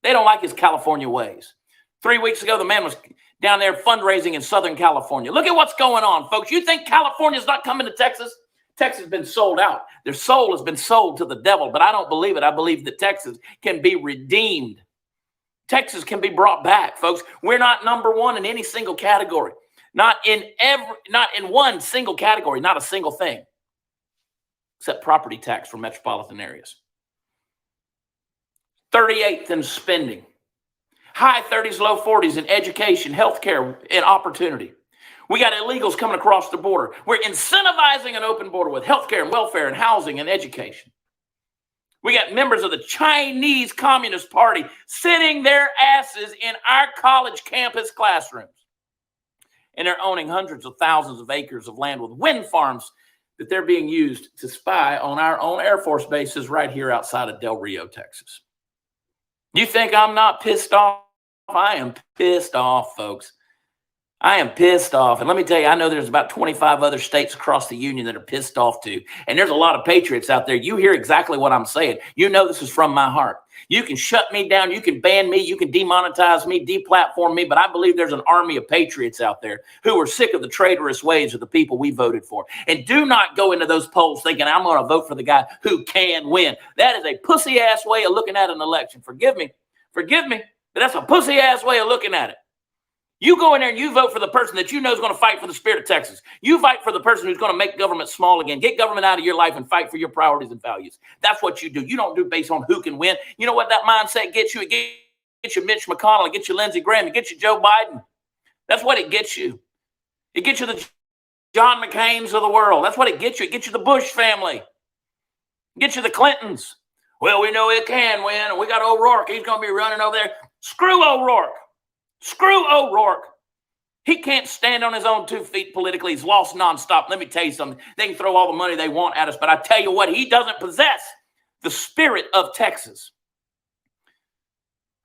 They don't like his California ways. 3 weeks ago, the man was down there fundraising in Southern California. Look at what's going on, folks. You think California's not coming to Texas? Texas has been sold out. Their soul has been sold to the devil, but I don't believe it. I believe that Texas can be redeemed. Texas can be brought back, folks. We're not number one in any single category. Not in one single category, not a single thing, except property tax for metropolitan areas. 38th in spending, high 30s, low 40s in education, healthcare, and opportunity. We got illegals coming across the border. We're incentivizing an open border with healthcare and welfare and housing and education. We got members of the Chinese Communist Party sitting their asses in our college campus classrooms. And they're owning hundreds of thousands of acres of land with wind farms that they're being used to spy on our own Air Force bases right here outside of Del Rio, Texas. You think I'm not pissed off? I am pissed off, folks. I am pissed off. And let me tell you, I know there's about 25 other states across the union that are pissed off too. And there's a lot of patriots out there. You hear exactly what I'm saying. You know this is from my heart. You can shut me down. You can ban me. You can demonetize me, deplatform me. But I believe there's an army of patriots out there who are sick of the traitorous ways of the people we voted for. And do not go into those polls thinking I'm going to vote for the guy who can win. That is a pussy-ass way of looking at an election. Forgive me, but that's a pussy-ass way of looking at it. You go in there and you vote for the person that you know is going to fight for the spirit of Texas. You fight for the person who's going to make government small again. Get government out of your life and fight for your priorities and values. That's what you do. You don't do based on who can win. You know what that mindset gets you? It gets you Mitch McConnell. It gets you Lindsey Graham. It gets you Joe Biden. That's what it gets you. It gets you the John McCain's of the world. That's what it gets you. It gets you the Bush family. It gets you the Clintons. Well, we know it can win. And we got O'Rourke. He's going to be running over there. Screw O'Rourke. Screw O'Rourke. He can't stand on his own 2 feet politically. He's lost nonstop. Let me tell you something. They can throw all the money they want at us, but I tell you what, he doesn't possess the spirit of Texas.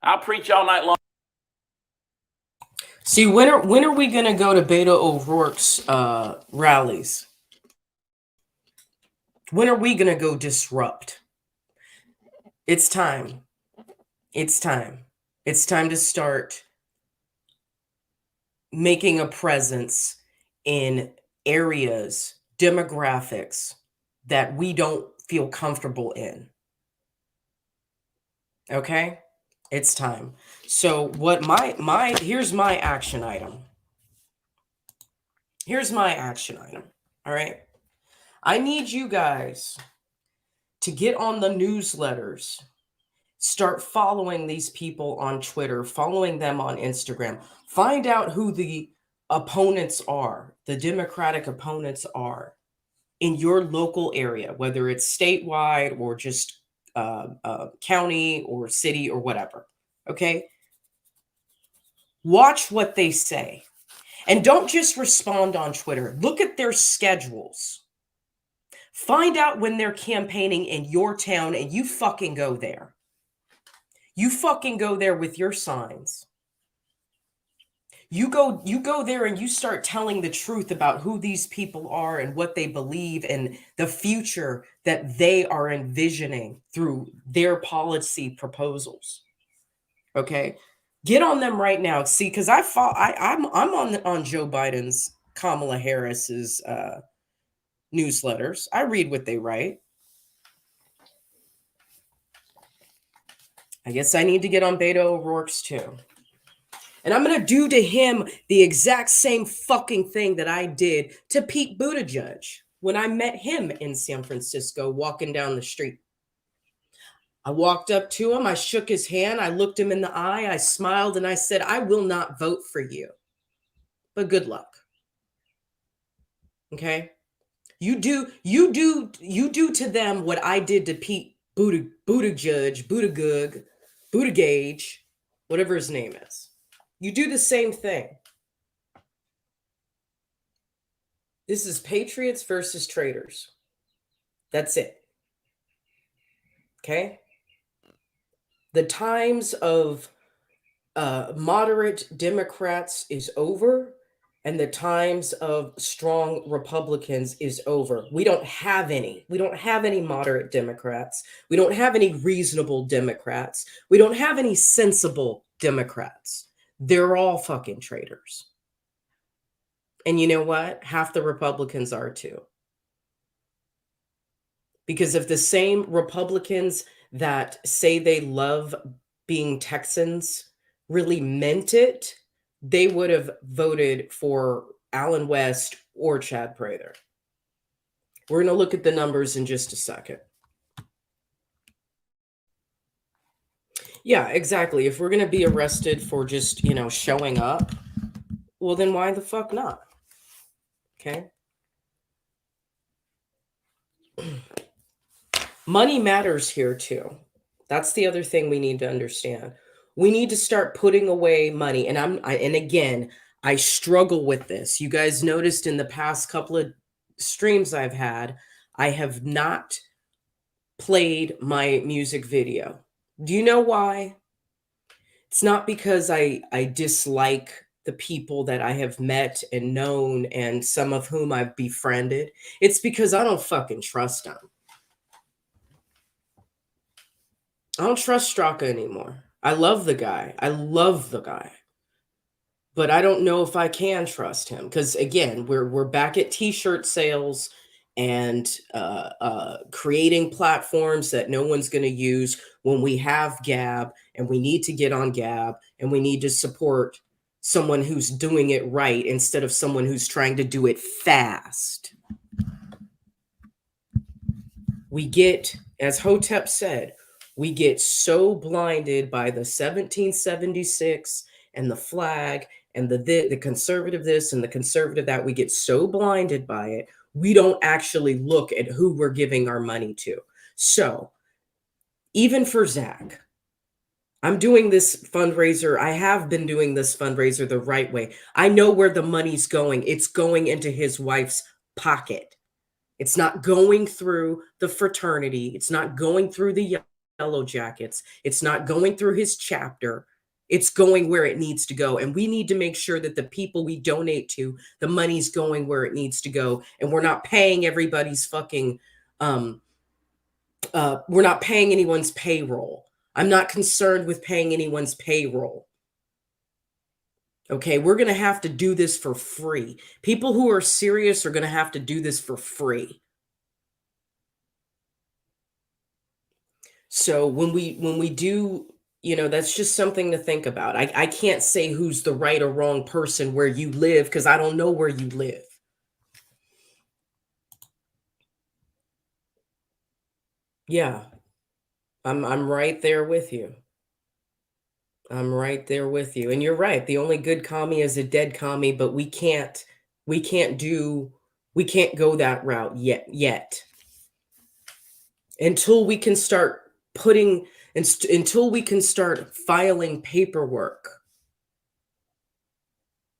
I'll preach all night long. See, when are we going to go to Beto O'Rourke's rallies? When are we going to go disrupt? It's time. It's time. It's time to start making a presence in areas, demographics that we don't feel comfortable in. Okay? It's time. So what here's my action item. Here's my action item. All right? I need you guys to get on the newsletters. Start following these people on Twitter, following them on Instagram. Find out who the opponents are, the Democratic opponents are in your local area, whether it's statewide or just county or city or whatever. Okay? Watch what they say. And don't just respond on Twitter. Look at their schedules. Find out when they're campaigning in your town and you fucking go there. You fucking go there with your signs. You go there and you start telling the truth about who these people are and what they believe and the future that they are envisioning through their policy proposals. Okay? Get on them right now. See, because I'm on Joe Biden's, Kamala Harris's newsletters. I read what they write. I guess I need to get on Beto O'Rourke's too. And I'm going to do to him the exact same fucking thing that I did to Pete Buttigieg when I met him in San Francisco walking down the street. I walked up to him. I shook his hand. I looked him in the eye. I smiled and I said, I will not vote for you, but good luck. Okay? You do to them what I did to Pete Buttigieg, whatever his name is. You do the same thing. This is patriots versus traitors. That's it. Okay? The times of moderate Democrats is over, and the times of strong Republicans is over. We don't have any. We don't have any moderate Democrats. We don't have any reasonable Democrats. We don't have any sensible Democrats. They're all fucking traitors. And you know what? Half the Republicans are too. Because if the same Republicans that say they love being Texans really meant it, they would have voted for Alan West or Chad Prather. We're going to look at the numbers in just a second. Yeah, exactly. If we're going to be arrested for just, showing up, well, then why the fuck not? Okay. Money matters here too. That's the other thing we need to understand. We need to start putting away money. And and again, I struggle with this. You guys noticed in the past couple of streams I've had, I have not played my music video. Do you know why? It's not because I dislike the people that I have met and known and some of whom I've befriended. It's because I don't fucking trust them. I don't trust Straka anymore. I love the guy. But I don't know if I can trust him because again, we're back at t-shirt sales and creating platforms that no one's going to use when we have Gab, and we need to get on Gab, and we need to support someone who's doing it right instead of someone who's trying to do it fast. We get, as Hotep said, we get so blinded by the 1776 and the flag and the conservative this and the conservative that. We get so blinded by it, we don't actually look at who we're giving our money to. So even for Zach, I'm doing this fundraiser. I have been doing this fundraiser the right way. I know where the money's going. It's going into his wife's pocket. It's not going through the fraternity. It's not going through the Yellow Jackets. It's not going through his chapter. It's going where it needs to go. And we need to make sure that the people we donate to, the money's going where it needs to go. And we're not paying everybody's fucking, we're not paying anyone's payroll. I'm not concerned with paying anyone's payroll. Okay, we're going to have to do this for free. People who are serious are going to have to do this for free. So when we do, that's just something to think about. I can't say who's the right or wrong person where you live because I don't know where you live. Yeah, I'm right there with you. I'm right there with you. And you're right. The only good commie is a dead commie, but we can't go that route yet. Until we can start until we can start filing paperwork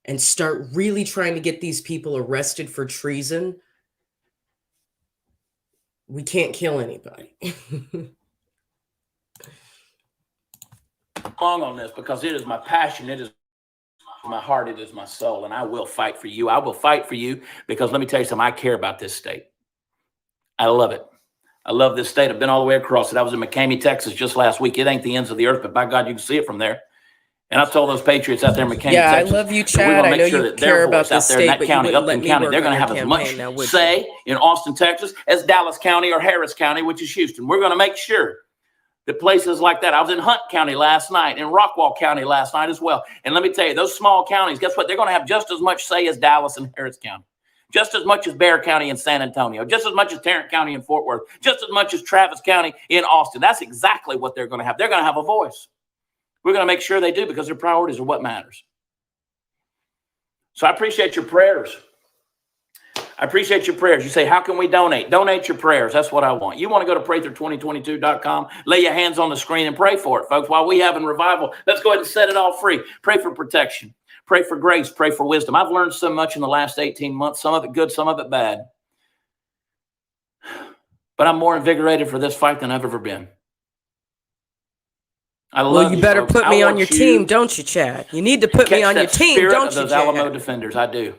and start really trying to get these people arrested for treason, we can't kill anybody. Long on this because it is my passion, it is my heart, it is my soul, and I will fight for you. I will fight for you because let me tell you something, I care about this state. I love it. I love this state. I've been all the way across it. I was in McCamey, Texas just last week. It ain't the ends of the earth, but by God, you can see it from there. And I told those patriots out there in McCamey, Texas. I love you, Chad. I know you care about the state, but you wouldn't let me work on your campaign. They're going to have as much say in Austin, Texas, as Dallas County or Harris County, which is Houston. We're going to make sure that places like that. I was in Hunt County last night, in Rockwall County last night as well. And let me tell you, those small counties, guess what? They're going to have just as much say as Dallas and Harris County. Just as much as Bexar County in San Antonio, just as much as Tarrant County in Fort Worth, just as much as Travis County in Austin. That's exactly what they're going to have. They're going to have a voice. We're going to make sure they do because their priorities are what matters. So I appreciate your prayers. I appreciate your prayers. You say, how can we donate? Donate your prayers. That's what I want. You want to go to Prather2022.com, lay your hands on the screen and pray for it, folks. While we have in revival, let's go ahead and set it all free. Pray for protection. Pray for grace. Pray for wisdom. I've learned so much in the last 18 months, some of it good, some of it bad. But I'm more invigorated for this fight than I've ever been. I love you better put me on your team, don't you, Chad? You need to put me on your team, don't you, Chad? Those Alamo defenders, I do.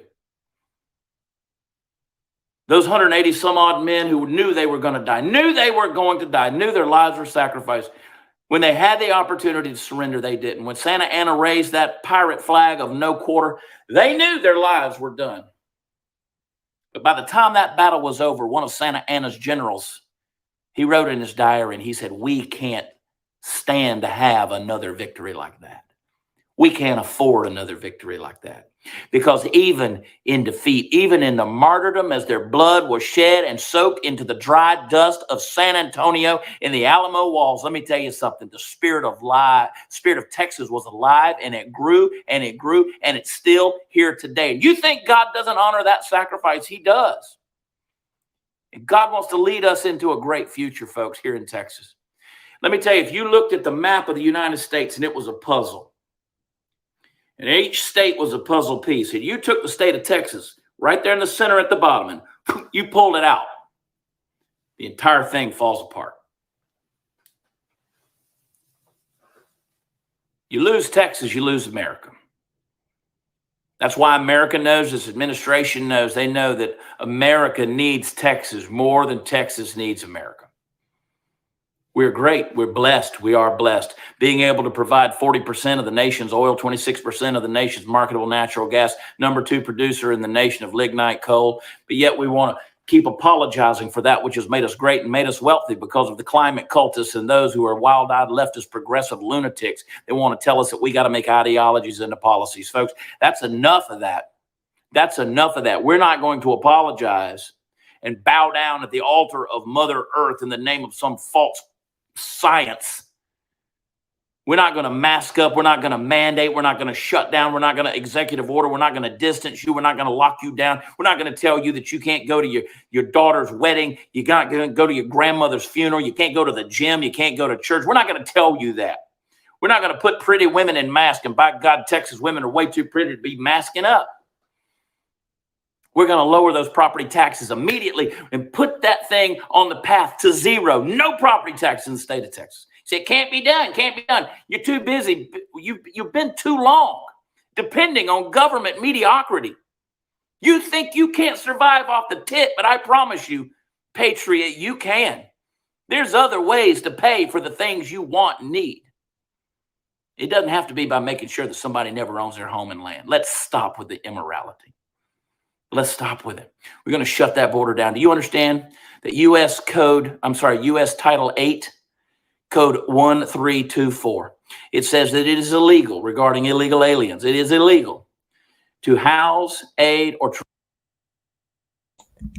Those 180 some odd men who knew they were going to die, knew they were going to die, knew their lives were sacrificed. When they had the opportunity to surrender, they didn't. When Santa Anna raised that pirate flag of no quarter, they knew their lives were done. But by the time that battle was over, one of Santa Anna's generals, he wrote in his diary and he said, we can't stand to have another victory like that. We can't afford another victory like that. Because even in defeat, even in the martyrdom, as their blood was shed and soaked into the dry dust of San Antonio in the Alamo walls, let me tell you something. The spirit of Texas was alive, and it grew and it grew, and it's still here today. You think God doesn't honor that sacrifice? He does. And God wants to lead us into a great future, folks, here in Texas. Let me tell you, if you looked at the map of the United States and it was a puzzle, and each state was a puzzle piece, and you took the state of Texas right there in the center at the bottom, and you pulled it out, the entire thing falls apart. You lose Texas, you lose America. That's why America knows, this administration knows, they know that America needs Texas more than Texas needs America. We're great. We're blessed. We are blessed. Being able to provide 40% of the nation's oil, 26% of the nation's marketable natural gas, number 2 producer in the nation of lignite coal. But yet we want to keep apologizing for that which has made us great and made us wealthy because of the climate cultists and those who are wild-eyed leftist progressive lunatics. They want to tell us that we got to make ideologies into policies. Folks, that's enough of that. That's enough of that. We're not going to apologize and bow down at the altar of Mother Earth in the name of some false science. We're not going to mask up. We're not going to mandate. We're not going to shut down. We're not going to executive order. We're not going to distance you. We're not going to lock you down. We're not going to tell you that you can't go to your daughter's wedding. You're not going to go to your grandmother's funeral. You can't go to the gym. You can't go to church. We're not going to tell you that. We're not going to put pretty women in masks. And by God, Texas women are way too pretty to be masking up. We're going to lower those property taxes immediately and put that thing on the path to zero. No property tax in the state of Texas. You say, it can't be done, can't be done. You're too busy. You've been too long depending on government mediocrity. You think you can't survive off the tit, but I promise you, patriot, you can. There's other ways to pay for the things you want and need. It doesn't have to be by making sure that somebody never owns their home and land. Let's stop with the immorality. Let's stop with it. We're going to shut that border down. Do you understand that U.S. Title 8, Code 1324? It says that it is illegal regarding illegal aliens. It is illegal to house, aid, or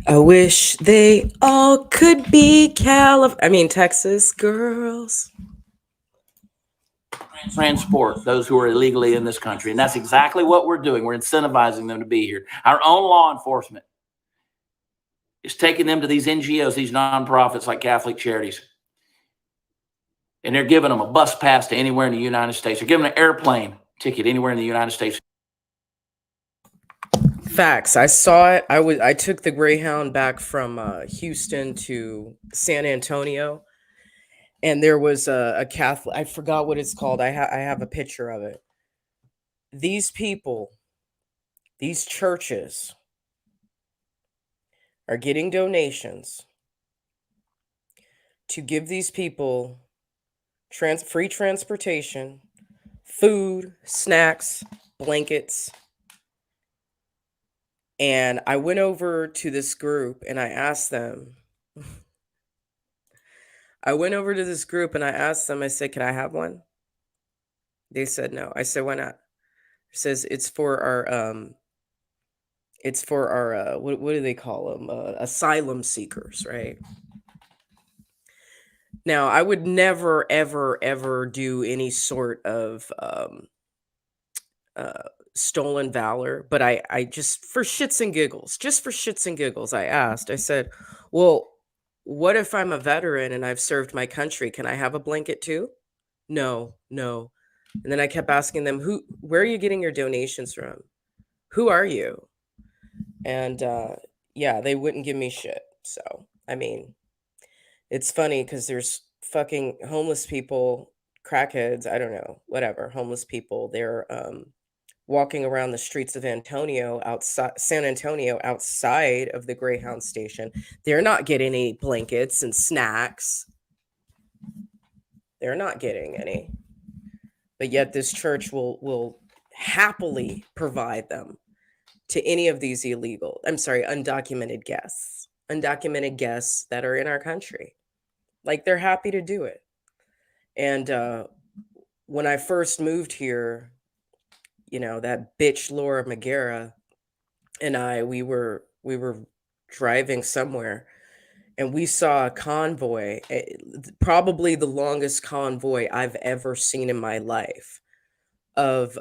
I wish they all could be Texas girls. transport those who are illegally in this country. And that's exactly what we're doing. We're incentivizing them to be here. Our own law enforcement is taking them to these NGOs, these nonprofits like Catholic Charities. And they're giving them a bus pass to anywhere in the United States. They're giving them an airplane ticket anywhere in the United States. Facts. I saw it. I took the Greyhound back from Houston to San Antonio. And there was a Catholic, I forgot what it's called. I have a picture of it. These people, these churches are getting donations to give these people free transportation, food, snacks, blankets. And I went over to this group and I asked them, I said, can I have one? They said no. I said, why not? It says it's for our what do they call them? Asylum seekers, right? Now, I would never, ever, ever do any sort of stolen valor, but I just for shits and giggles, I asked. I said, well, what if I'm a veteran and I've served my country? Can I have a blanket too? No. And then I kept asking them, where are you getting your donations from? Who are you? And yeah, they wouldn't give me shit. So, I mean, it's funny because there's fucking homeless people, crackheads, I don't know, whatever, homeless people. They're walking around the streets of San Antonio, outside of the Greyhound station. They're not getting any blankets and snacks. They're not getting any. But yet this church will happily provide them to any of these undocumented guests that are in our country. Like, they're happy to do it. And when I first moved here, that bitch Laura Magera and we were driving somewhere, and we saw a convoy, probably the longest convoy I've ever seen in my life, of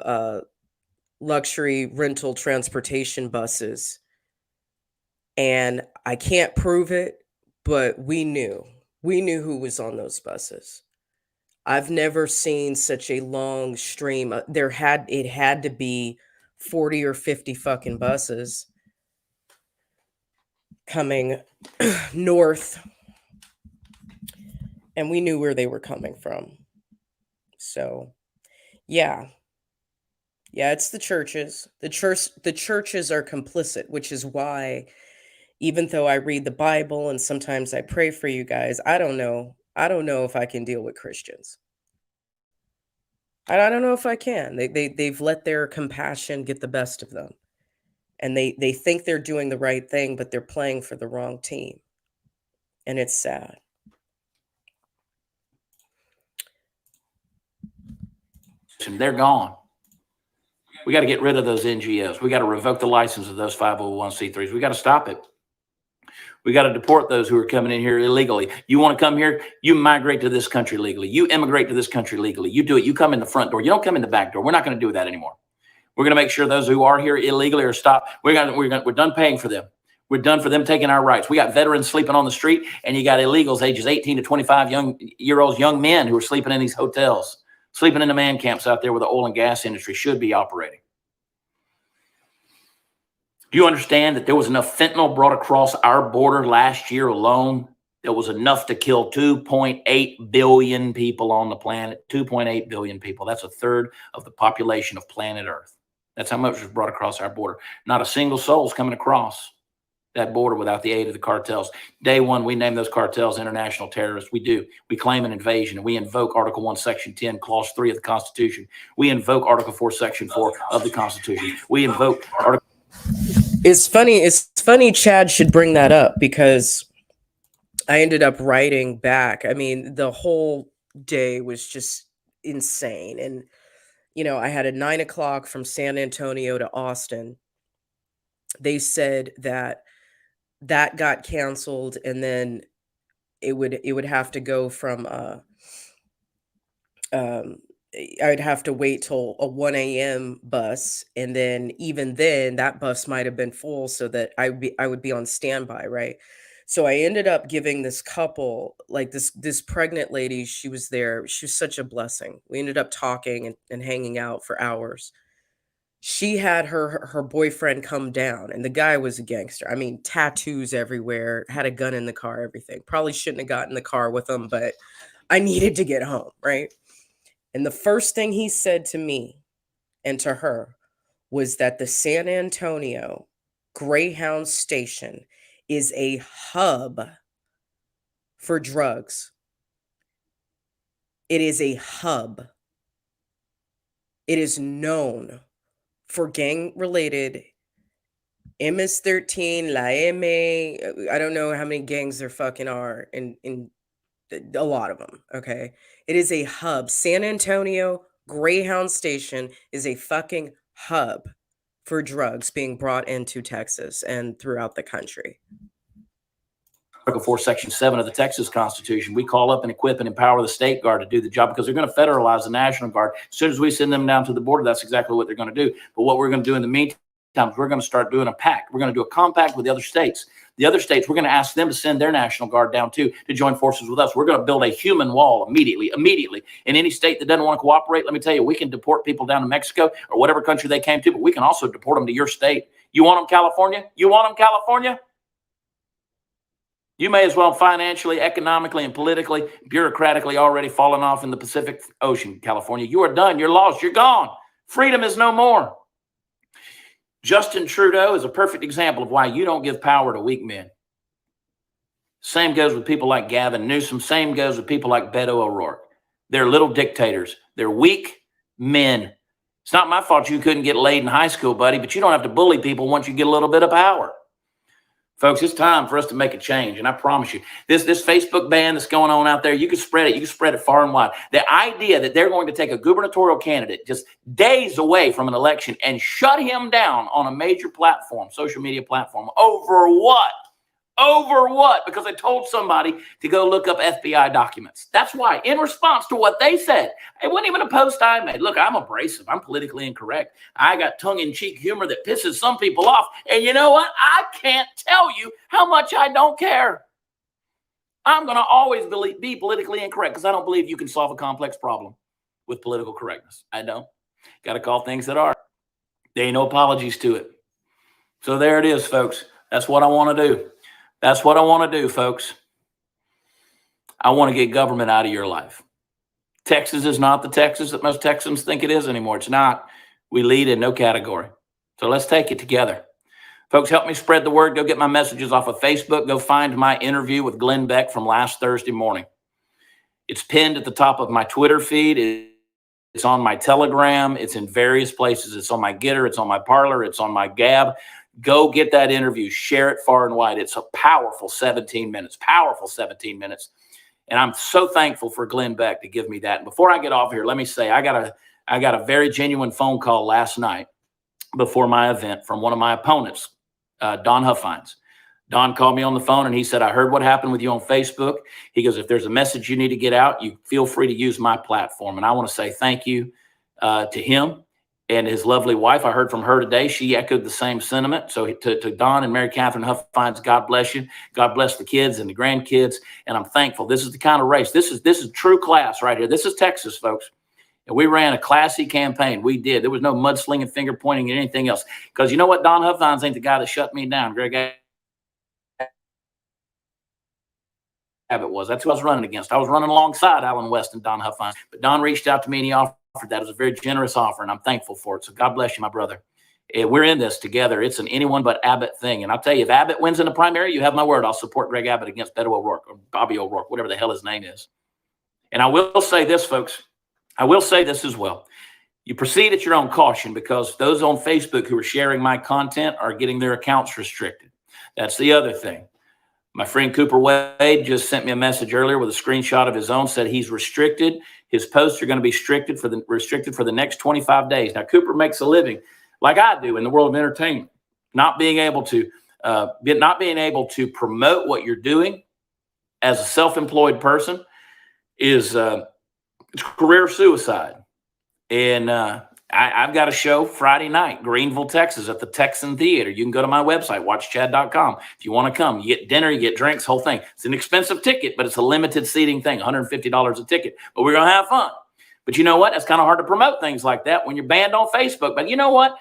luxury rental transportation buses. And I can't prove it, but we knew who was on those buses. I've never seen such a long stream. It had to be 40 or 50 fucking buses coming north, and we knew where they were coming from. So, yeah. Yeah, it's the churches. The churches are complicit, which is why, even though I read the Bible and sometimes I pray for you guys, I don't know if I can deal with Christians. I don't know if I can. They've let their compassion get the best of them. And they think they're doing the right thing, but they're playing for the wrong team. And it's sad. They're gone. We got to get rid of those NGOs. We got to revoke the license of those 501c3s. We got to stop it. We got to deport those who are coming in here illegally. You want to come here? You migrate to this country legally. You immigrate to this country legally. You do it. You come in the front door. You don't come in the back door. We're not going to do that anymore. We're going to make sure those who are here illegally are stopped. We're done paying for them. We're done for them taking our rights. We got veterans sleeping on the street, and you got illegals ages 18 to 25 young men who are sleeping in these hotels, sleeping in the man camps out there where the oil and gas industry should be operating. Do you understand that there was enough fentanyl brought across our border last year alone? There was enough to kill 2.8 billion people on the planet. 2.8 billion people. That's a third of the population of planet Earth. That's how much was brought across our border. Not a single soul is coming across that border without the aid of the cartels. Day one, we name those cartels international terrorists. We do. We claim an invasion, and we invoke Article 1, Section 10, Clause 3 of the Constitution. We invoke Article 4, Section 4 of the Constitution. We invoke Article... It's funny Chad should bring that up, because I ended up writing back. I mean, the whole day was just insane. And, I had a 9 o'clock from San Antonio to Austin. They said that got canceled, and then it would have to go from I'd have to wait till a 1 a.m. bus, and then even then that bus might have been full, so that I would be on standby, right? So I ended up giving this couple, like this pregnant lady, she was there. She was such a blessing. We ended up talking and hanging out for hours. She had her boyfriend come down, and the guy was a gangster. I mean, tattoos everywhere, had a gun in the car, everything. Probably shouldn't have gotten in the car with him, but I needed to get home, right? And the first thing he said to me and to her was that the San Antonio Greyhound station is a hub for drugs. It is a hub. It is known for gang-related MS-13, La M, I don't know how many gangs there fucking are, in a lot of them, okay? It is a hub. San Antonio Greyhound Station is a fucking hub for drugs being brought into Texas and throughout the country. Article 4, Section 7 of the Texas Constitution. We call up and equip and empower the state guard to do the job, because they're going to federalize the National Guard. As soon as we send them down to the border, that's exactly what they're going to do. But what we're going to do in the meantime is we're going to start doing a pact. We're going to do a compact with the other states. The other states, we're going to ask them to send their National Guard down too, to join forces with us. We're going to build a human wall immediately. In any state that doesn't want to cooperate, let me tell you, we can deport people down to Mexico or whatever country they came to, but we can also deport them to your state. You want them, California? You want them, California? You may as well financially, economically, and politically, bureaucratically already fallen off in the Pacific Ocean, California. You are done. You're lost. You're gone. Freedom is no more. Justin Trudeau is a perfect example of why you don't give power to weak men. Same goes with people like Gavin Newsom. Same goes with people like Beto O'Rourke. They're little dictators. They're weak men. It's not my fault you couldn't get laid in high school, buddy, but you don't have to bully people once you get a little bit of power. Folks, it's time for us to make a change. And I promise you, this Facebook ban that's going on out there, you can spread it. You can spread it far and wide. The idea that they're going to take a gubernatorial candidate just days away from an election and shut him down on a major platform, social media platform, over what? Over what? Because they told somebody to go look up FBI documents. That's why, in response to what they said. It wasn't even a post I made. Look, I'm abrasive. I'm politically incorrect. I got tongue-in-cheek humor that pisses some people off. And you know what? I can't tell you how much I don't care. I'm going to always be politically incorrect because I don't believe you can solve a complex problem with political correctness. I don't. Got to call things that are. There ain't no apologies to it. So there it is, folks. That's what I want to do. That's what I want to do, folks. I want to get government out of your life. Texas is not the Texas that most Texans think it is anymore. It's not. We lead in no category. So let's take it together. Folks, help me spread the word. Go get my messages off of Facebook. Go find my interview with Glenn Beck from last Thursday morning. It's pinned at the top of my Twitter feed. It's on my Telegram. It's in various places. It's on my Getter. It's on my Parler. It's on my Gab. Go get that interview. Share it far and wide. It's a powerful 17 minutes. Powerful 17 minutes. And I'm so thankful for Glenn Beck to give me that. And before I get off here, let me say I got a very genuine phone call last night before my event from one of my opponents, Don Huffines. Don called me on the phone and he said, I heard what happened with you on Facebook. He goes, if there's a message you need to get out, you feel free to use my platform. And I want to say thank you to him and his lovely wife. I heard from her today. She echoed the same sentiment. So to Don and Mary Catherine Huffines, God bless you. God bless the kids and the grandkids. And I'm thankful. This is the kind of race. This is true class right here. This is Texas, folks. And we ran a classy campaign. We did. There was no mudslinging, finger pointing, and anything else. Because you know what? Don Huffines ain't the guy that shut me down. Greg Abbott was. That's who I was running against. I was running alongside Alan West and Don Huffines. But Don reached out to me and he offered that. It was a very generous offer, and I'm thankful for it. So God bless you, my brother. We're in this together. It's an anyone but Abbott thing. And I'll tell you, if Abbott wins in the primary, you have my word. I'll support Greg Abbott against Beto O'Rourke or Bobby O'Rourke, whatever the hell his name is. And I will say this, folks. I will say this as well. You proceed at your own caution because those on Facebook who are sharing my content are getting their accounts restricted. That's the other thing. My friend Cooper Wade just sent me a message earlier with a screenshot of his own, said he's restricted. His posts are going to be restricted for the next 25 days. Now, Cooper makes a living like I do in the world of entertainment, not being able to promote what you're doing as a self-employed person is it's career suicide. And I've got a show Friday night, Greenville, Texas, at the Texan Theater. You can go to my website, watchchad.com. If you want to come, you get dinner, you get drinks, whole thing. It's an expensive ticket, but it's a limited seating thing, $150 a ticket. But we're going to have fun. But you know what? It's kind of hard to promote things like that when you're banned on Facebook. But you know what?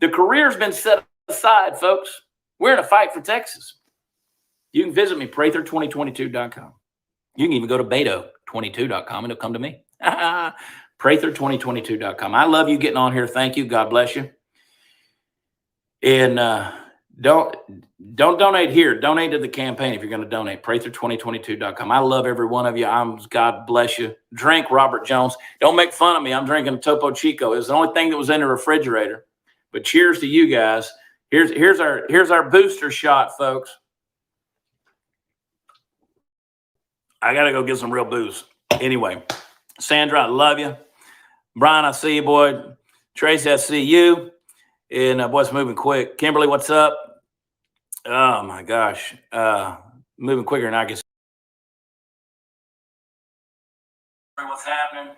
The career's been set aside, folks. We're in a fight for Texas. You can visit me, Prather2022.com. You can even go to Beto22.com and it'll come to me. Prather2022.com. I love you getting on here. Thank you. God bless you. And don't donate here. Donate to the campaign if you're going to donate. Prather2022.com. I love every one of you. God bless you. Drink, Robert Jones. Don't make fun of me. I'm drinking Topo Chico. It was the only thing that was in the refrigerator. But cheers to you guys. Here's our booster shot, folks. I got to go get some real booze. Anyway, Sandra, I love you. Brian, I see you, boy. Tracy, I see you. And boy, it's moving quick. Kimberly, what's up? Oh, my gosh. Moving quicker than I can see. What's happening?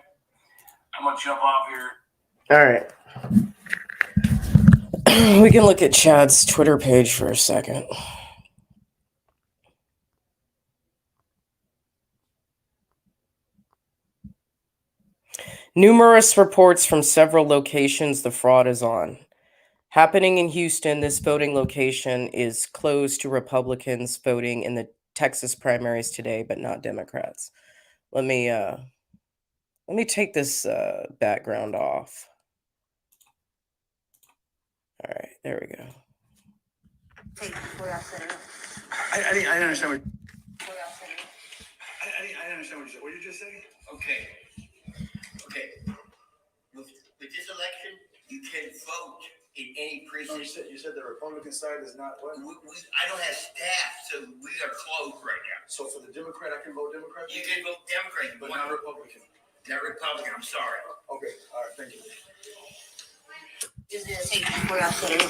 I'm going to jump off here. All right. We can look at Chad's Twitter page for a second. Numerous reports from several locations the fraud is on. Happening in Houston, this voting location is closed to Republicans voting in the Texas primaries today, but not Democrats. Let me take this background off. All right, there we go. I didn't understand what. I didn't understand what you said. What did you just say? Okay. With this election, you can vote any precinct. You said the Republican side is not what? I don't have staff, so we are closed right now. So for the Democrat, I can vote Democrat? You can vote Democrat, but not Republican. Not Republican, I'm sorry. Okay, all right, thank you. Is it take before I put it?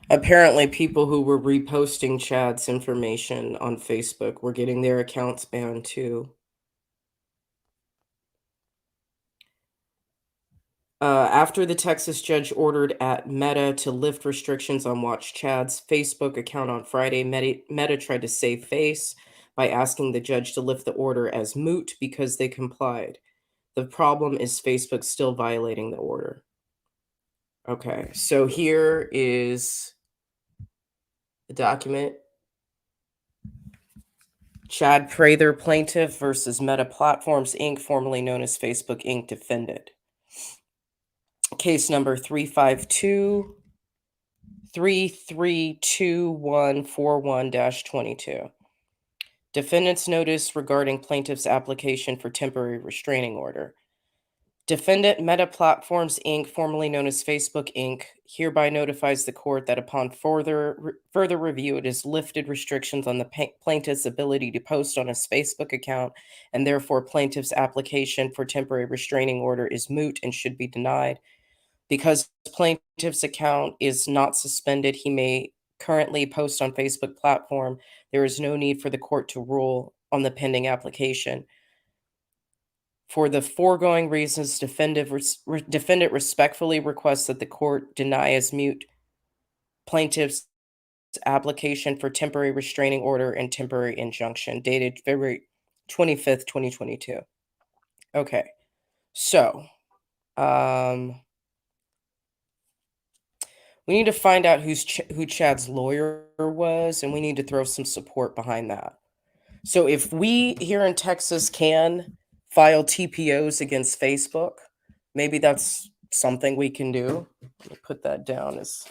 Apparently, people who were reposting Chad's information on Facebook were getting their accounts banned too. After the Texas judge ordered at Meta to lift restrictions on Watch Chad's Facebook account on Friday, Meta tried to save face by asking the judge to lift the order as moot because they complied. The problem is Facebook still violating the order. Okay, so here is the document. Chad Prather plaintiff versus Meta Platforms Inc., formerly known as Facebook Inc., defendant. Case number 352-332-141-22. Defendant's notice regarding plaintiff's application for temporary restraining order. Defendant Meta Platforms Inc., formerly known as Facebook Inc., hereby notifies the court that upon further review, it has lifted restrictions on the plaintiff's ability to post on his Facebook account, and therefore plaintiff's application for temporary restraining order is moot and should be denied. Because plaintiff's account is not suspended, he may currently post on Facebook platform. There is no need for the court to rule on the pending application. For the foregoing reasons, defendant respectfully requests that the court deny as moot plaintiff's application for temporary restraining order and temporary injunction, dated February 25th, 2022. Okay, so we need to find out who Chad's lawyer was, and we need to throw some support behind that. So if we here in Texas can file TPOs against Facebook, maybe that's something we can do. Let me put that down as...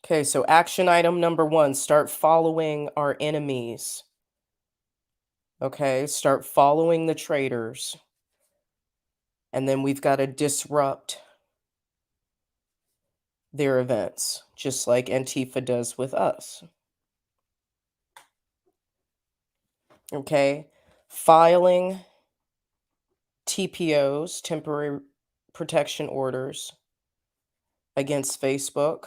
Okay, so action item number 1, start following our enemies. Okay, start following the traitors. And then we've got to disrupt their events, just like Antifa does with us. Okay, filing TPOs, temporary protection orders, against Facebook.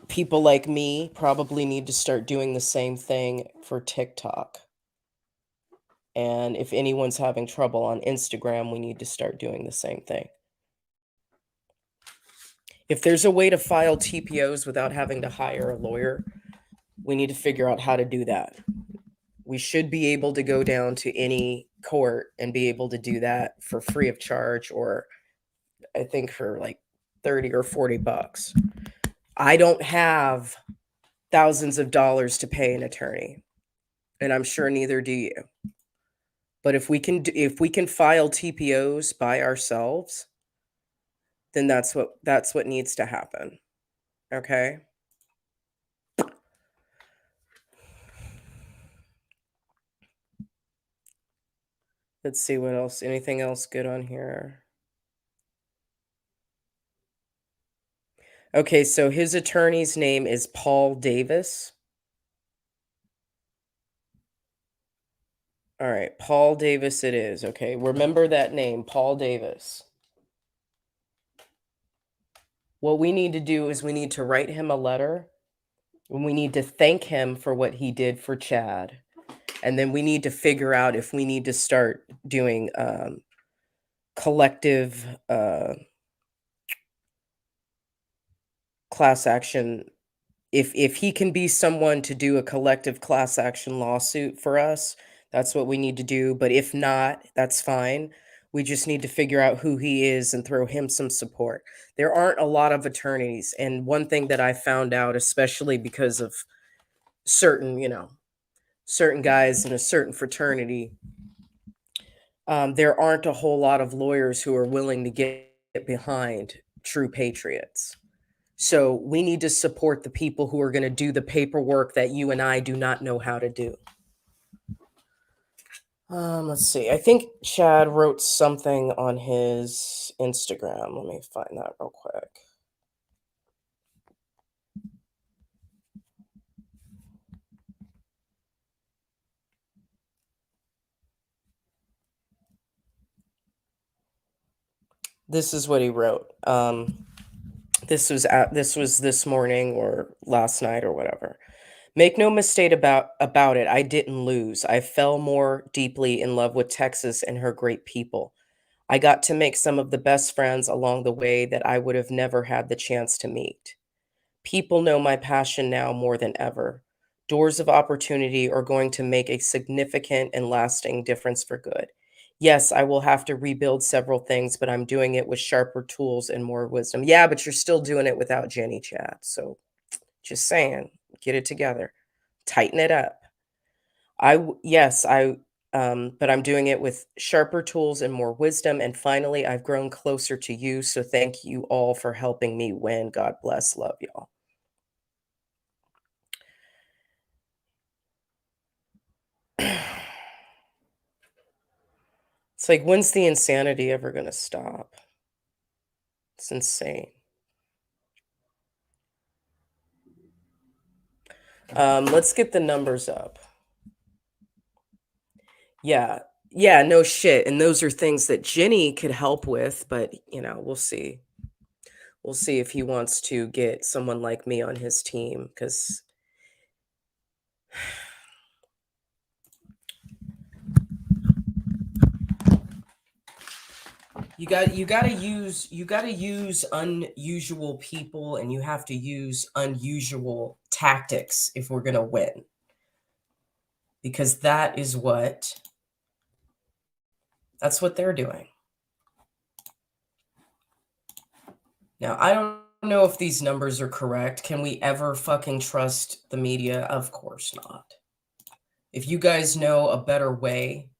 People like me probably need to start doing the same thing for TikTok. And if anyone's having trouble on Instagram, we need to start doing the same thing. If there's a way to file TPOs without having to hire a lawyer, we need to figure out how to do that. We should be able to go down to any court and be able to do that for free of charge, or I think for like 30 or 40 bucks. I don't have thousands of dollars to pay an attorney, and I'm sure neither do you. But if we can file TPOs by ourselves, then that's what needs to happen. Okay? Let's see what else. Anything else good on here? Okay, so his attorney's name is Paul Davis. All right, Paul Davis it is. Okay, remember that name, Paul Davis. What we need to do is we need to write him a letter, and we need to thank him for what he did for Chad. And then we need to figure out if we need to start doing collective class action. If he can be someone to do a collective class action lawsuit for us, that's what we need to do. But if not, that's fine. We just need to figure out who he is and throw him some support. There aren't a lot of attorneys. And one thing that I found out, especially because of certain guys in a certain fraternity, there aren't a whole lot of lawyers who are willing to get behind true patriots. So we need to support the people who are going to do the paperwork that you and I do not know how to do. Let's see. I think Chad wrote something on his Instagram. Let me find that real quick. This is what he wrote. This was this morning or last night or whatever. Make no mistake about it. I didn't lose. I fell more deeply in love with Texas and her great people. I got to make some of the best friends along the way that I would have never had the chance to meet. People know my passion now more than ever. Doors of opportunity are going to make a significant and lasting difference for good. Yes, I will have to rebuild several things, but I'm doing it with sharper tools and more wisdom. Yeah, but you're still doing it without Jenny, Chad. So just saying, get it together, tighten it up. But I'm doing it with sharper tools and more wisdom. And finally, I've grown closer to you. So thank you all for helping me win. God bless. Love y'all. It's like, when's the insanity ever going to stop? It's insane. Let's get the numbers up. Yeah. Yeah, no shit. And those are things that Jenny could help with, but we'll see. We'll see if he wants to get someone like me on his team, because you gotta use unusual people, and you have to use unusual tactics if we're gonna win. Because that's what they're doing. Now, I don't know if these numbers are correct. Can we ever fucking trust the media? Of course not. If you guys know a better way,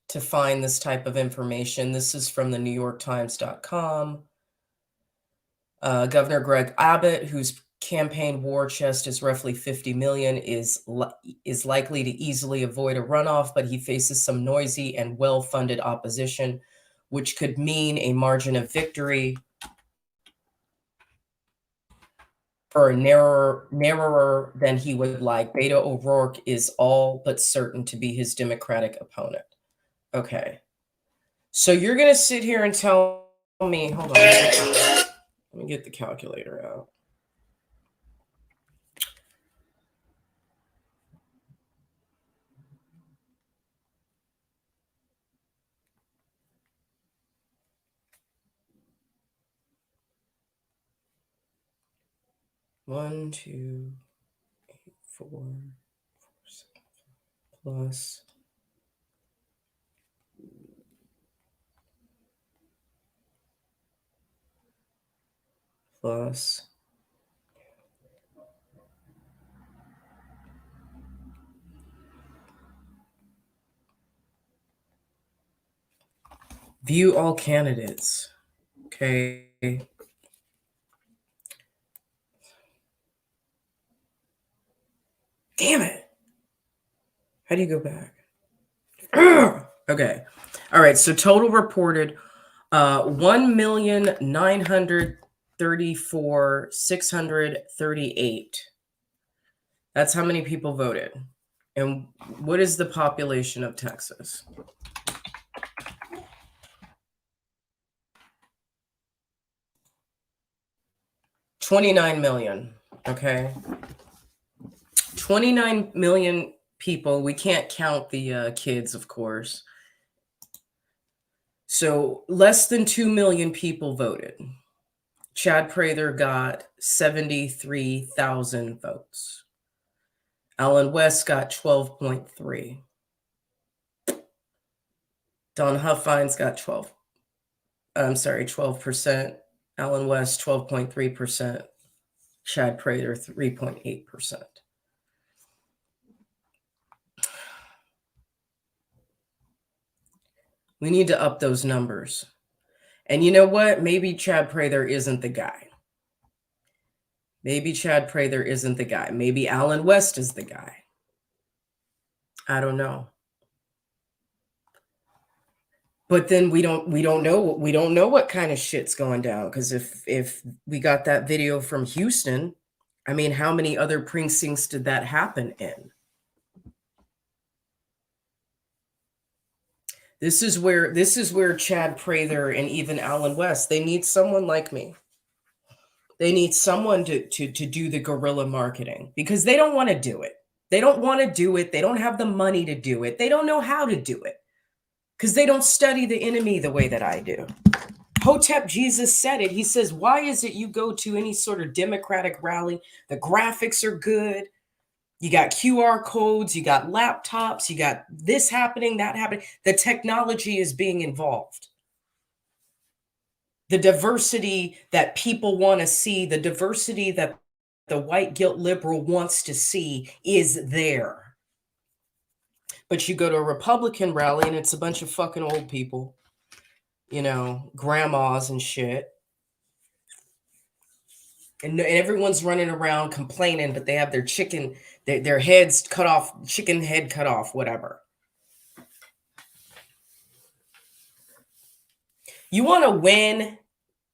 to find this type of information, this is from the NewYorkTimes.com. Governor Greg Abbott, whose campaign war chest is roughly 50 million, is likely to easily avoid a runoff, but he faces some noisy and well-funded opposition, which could mean a margin of victory for a narrower than he would like. Beto O'Rourke is all but certain to be his Democratic opponent. Okay. So you're going to sit here and tell me, hold on, let me get the calculator out. One, 2, 8, 4, 7, plus view all candidates. Okay. Damn it. How do you go back? Okay. All right. So total reported 1,934,638. That's how many people voted. And what is the population of Texas? $29 million. Okay. 29 million people. We can't count the kids, of course. So less than 2 million people voted. Chad Prather got 73,000 votes. Alan West got 12.3. Don Huffines got 12%. Alan West, 12.3%. Chad Prather, 3.8%. We need to up those numbers. And you know what? Maybe Chad Prather isn't the guy. Maybe Chad Prather isn't the guy. Maybe Alan West is the guy. I don't know. But then we don't know what kind of shit's going down, because if we got that video from Houston, I mean, how many other precincts did that happen in? This is where Chad Prather and even Alan West, they need someone like me. They need someone to do the guerrilla marketing, because they don't want to do it. They don't want to do it. They don't have the money to do it. They don't know how to do it, because they don't study the enemy the way that I do. Hotep Jesus said it. He says, why is it you go to any sort of Democratic rally? The graphics are good. You got QR codes. You got laptops. You got this happening, that happening. The technology is being involved. The diversity that people want to see, the diversity that the white guilt liberal wants to see is there. But you go to a Republican rally and it's a bunch of fucking old people, you know, grandmas and shit. And everyone's running around complaining, but they have their chicken, their heads cut off, chicken head cut off, whatever. You want to win,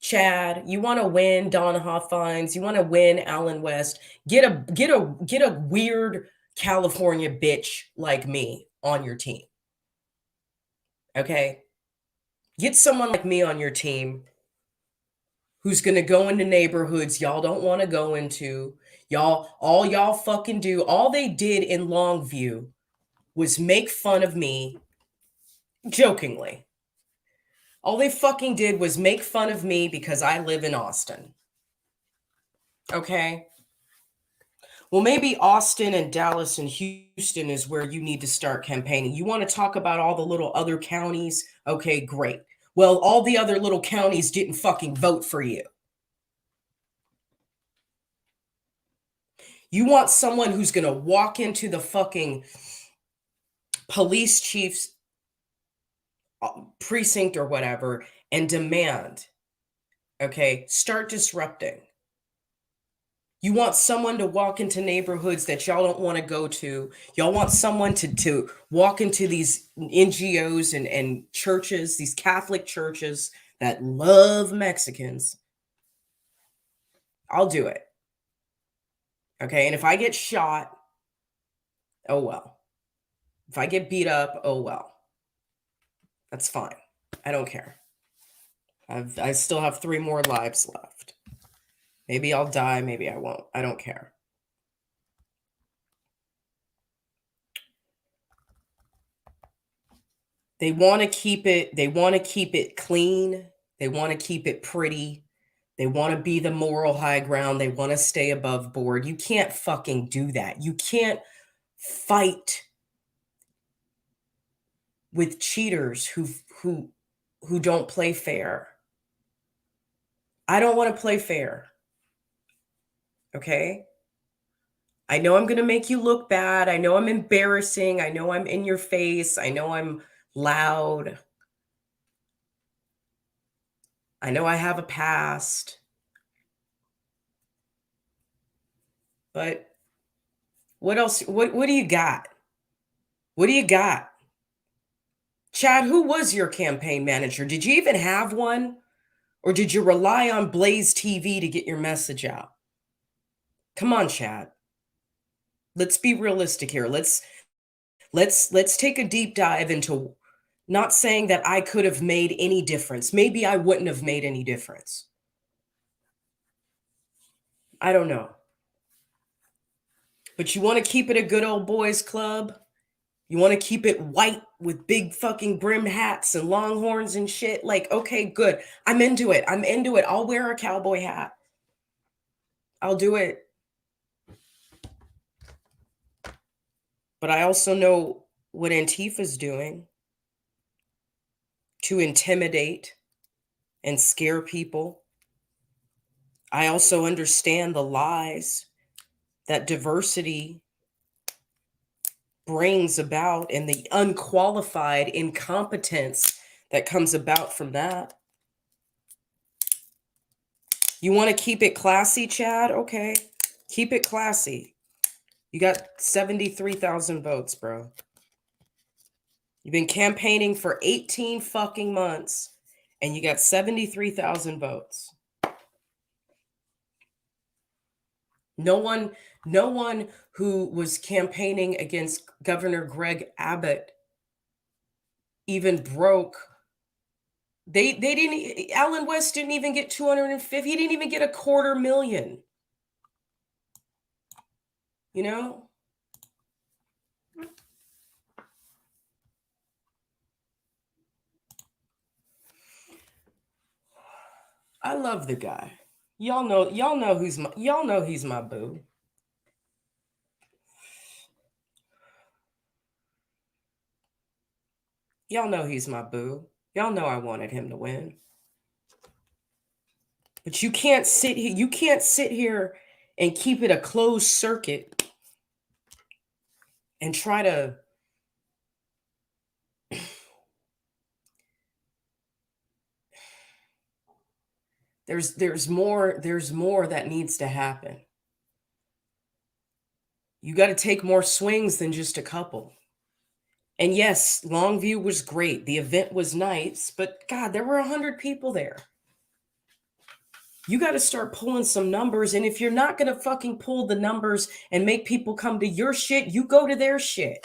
Chad? You want to win, Don Hoffines? You want to win, Alan West? Get a weird California bitch like me on your team. Okay? Get someone like me on your team who's going to go into neighborhoods y'all don't want to go into. All y'all fucking do, all they did in Longview was make fun of me jokingly. All they fucking did was make fun of me because I live in Austin. Okay? Well, maybe Austin and Dallas and Houston is where you need to start campaigning. You want to talk about all the little other counties? Okay, great. Well, all the other little counties didn't fucking vote for you. You want someone who's going to walk into the fucking police chief's precinct or whatever and demand, okay, start disrupting. You want someone to walk into neighborhoods that y'all don't want to go to. Y'all want someone to walk into these NGOs and churches, these Catholic churches that love Mexicans. I'll do it. Okay, and if I get shot, oh well. If I get beat up, oh well. That's fine. I don't care. I still have 3 more lives left. Maybe I'll die, maybe I won't. I don't care. They want to keep it clean. They want to keep it pretty. They want to be the moral high ground. They want to stay above board. You can't fucking do that. You can't fight with cheaters who don't play fair. I don't want to play fair. Okay? I know I'm going to make you look bad. I know I'm embarrassing. I know I'm in your face. I know I'm loud. I know I have a past. But what else? What do you got? What do you got? Chad, who was your campaign manager? Did you even have one? Or did you rely on Blaze TV to get your message out? Come on, Chad. Let's be realistic here. Let's take a deep dive into, not saying that I could have made any difference. Maybe I wouldn't have made any difference. I don't know. But you want to keep it a good old boys club? You want to keep it white with big fucking brim hats and longhorns and shit? Like, okay, good. I'm into it. I'll wear a cowboy hat. I'll do it. But I also know what Antifa's doing to intimidate and scare people. I also understand the lies that diversity brings about and the unqualified incompetence that comes about from that. You want to keep it classy, Chad? Okay. Keep it classy. You got 73,000 votes, bro. You've been campaigning for 18 fucking months and you got 73,000 votes. No one who was campaigning against Governor Greg Abbott even broke. They didn't. Alan West didn't even get 250. He didn't even get 250,000. You know? I love the guy. Y'all know he's my boo. Y'all know he's my boo. Y'all know I wanted him to win. But you can't sit here and keep it a closed circuit and try to there's more that needs to happen. You got to take more swings than just a couple. And yes, Longview was great. The event was nice, but God, there were 100 people there. You got to start pulling some numbers. And if you're not going to fucking pull the numbers and make people come to your shit, you go to their shit.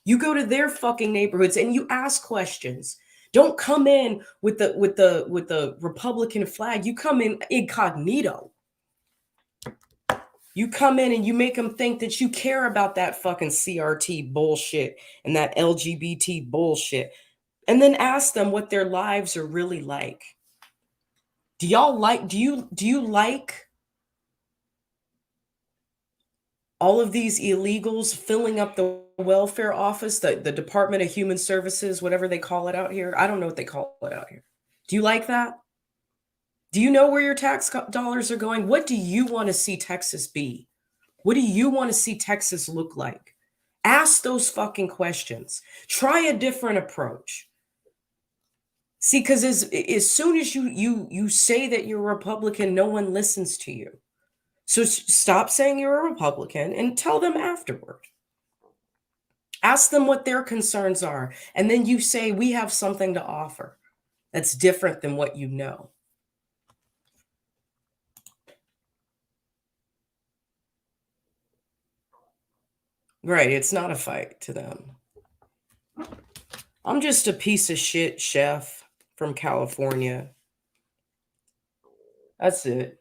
You go to their fucking neighborhoods and you ask questions. Don't come in with the Republican flag. You come in incognito. You come in and you make them think that you care about that fucking CRT bullshit and that LGBT bullshit. And then ask them what their lives are really like. Do you like all of these illegals filling up the welfare office, the Department of Human Services, whatever they call it out here? I don't know what they call it out here. Do you like that? Do you know where your tax dollars are going? What do you want to see Texas be? What do you want to see Texas look like? Ask those fucking questions. Try a different approach. See, because as soon as you say that you're a Republican, no one listens to you. So stop saying you're a Republican and tell them afterward. Ask them what their concerns are. And then you say, we have something to offer that's different than what you know. Right. It's not a fight to them. I'm just a piece of shit chef from California. That's it.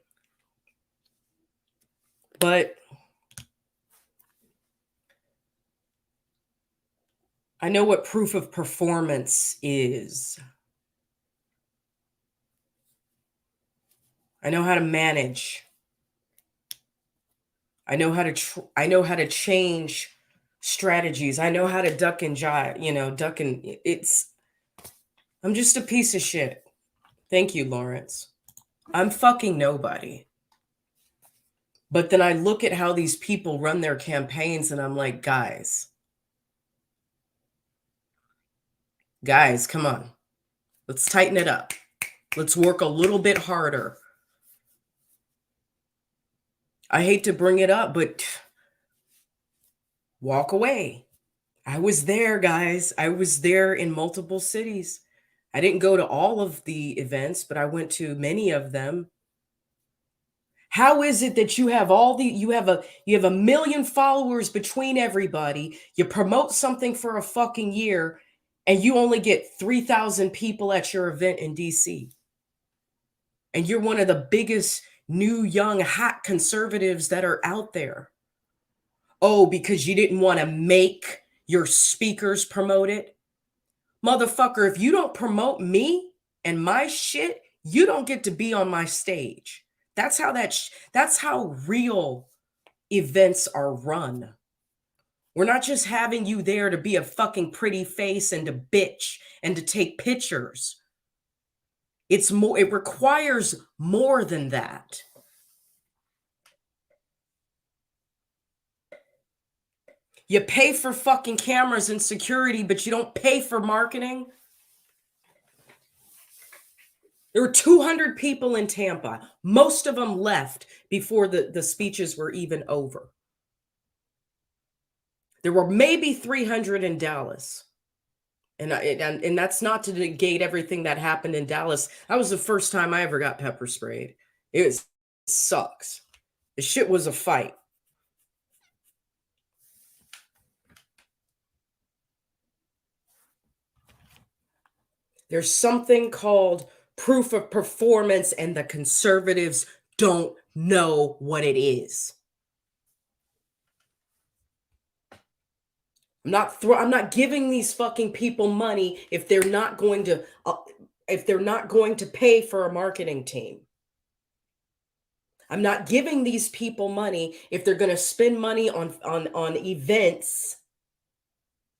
But I know what proof of performance is. I know how to manage. I know how to change strategies. I know how to duck and jive, I'm just a piece of shit. Thank you, Lawrence. I'm fucking nobody. But then I look at how these people run their campaigns and I'm like, guys, come on. Let's tighten it up. Let's work a little bit harder. I hate to bring it up, but walk away. I was there, guys. I was there in multiple cities. I didn't go to all of the events, but I went to many of them. How is it that you have you have a million followers between everybody, you promote something for a fucking year, and you only get 3,000 people at your event in DC? And you're one of the biggest new, young, hot conservatives that are out there. Oh, because you didn't want to make your speakers promote it? Motherfucker, if you don't promote me and my shit, you don't get to be on my stage. That's how real events are run. We're not just having you there to be a fucking pretty face and to bitch and to take pictures. It requires more than that. You pay for fucking cameras and security, but you don't pay for marketing. There were 200 people in Tampa. Most of them left before the speeches were even over. There were maybe 300 in Dallas. And that's not to negate everything that happened in Dallas. That was the first time I ever got pepper sprayed. It sucks. The shit was a fight. There's something called proof of performance, and the conservatives don't know what it is. I'm not giving these fucking people money if they're not going to pay for a marketing team. I'm not giving these people money if they're going to spend money on events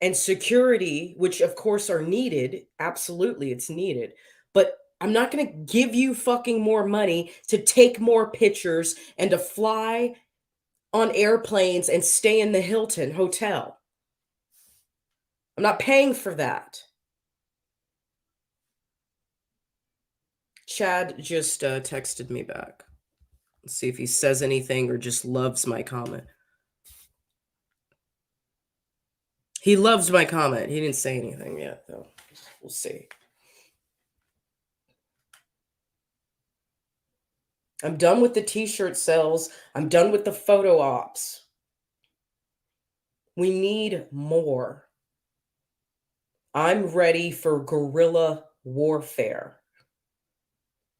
and security, which of course are needed. Absolutely, it's needed. But I'm not going to give you fucking more money to take more pictures and to fly on airplanes and stay in the Hilton hotel. I'm not paying for that. Chad just texted me back. Let's see if he says anything or just loves my comment. He loves my comment. He didn't say anything yet, though. We'll see. I'm done with the t-shirt sales. I'm done with the photo ops. We need more. I'm ready for guerrilla warfare.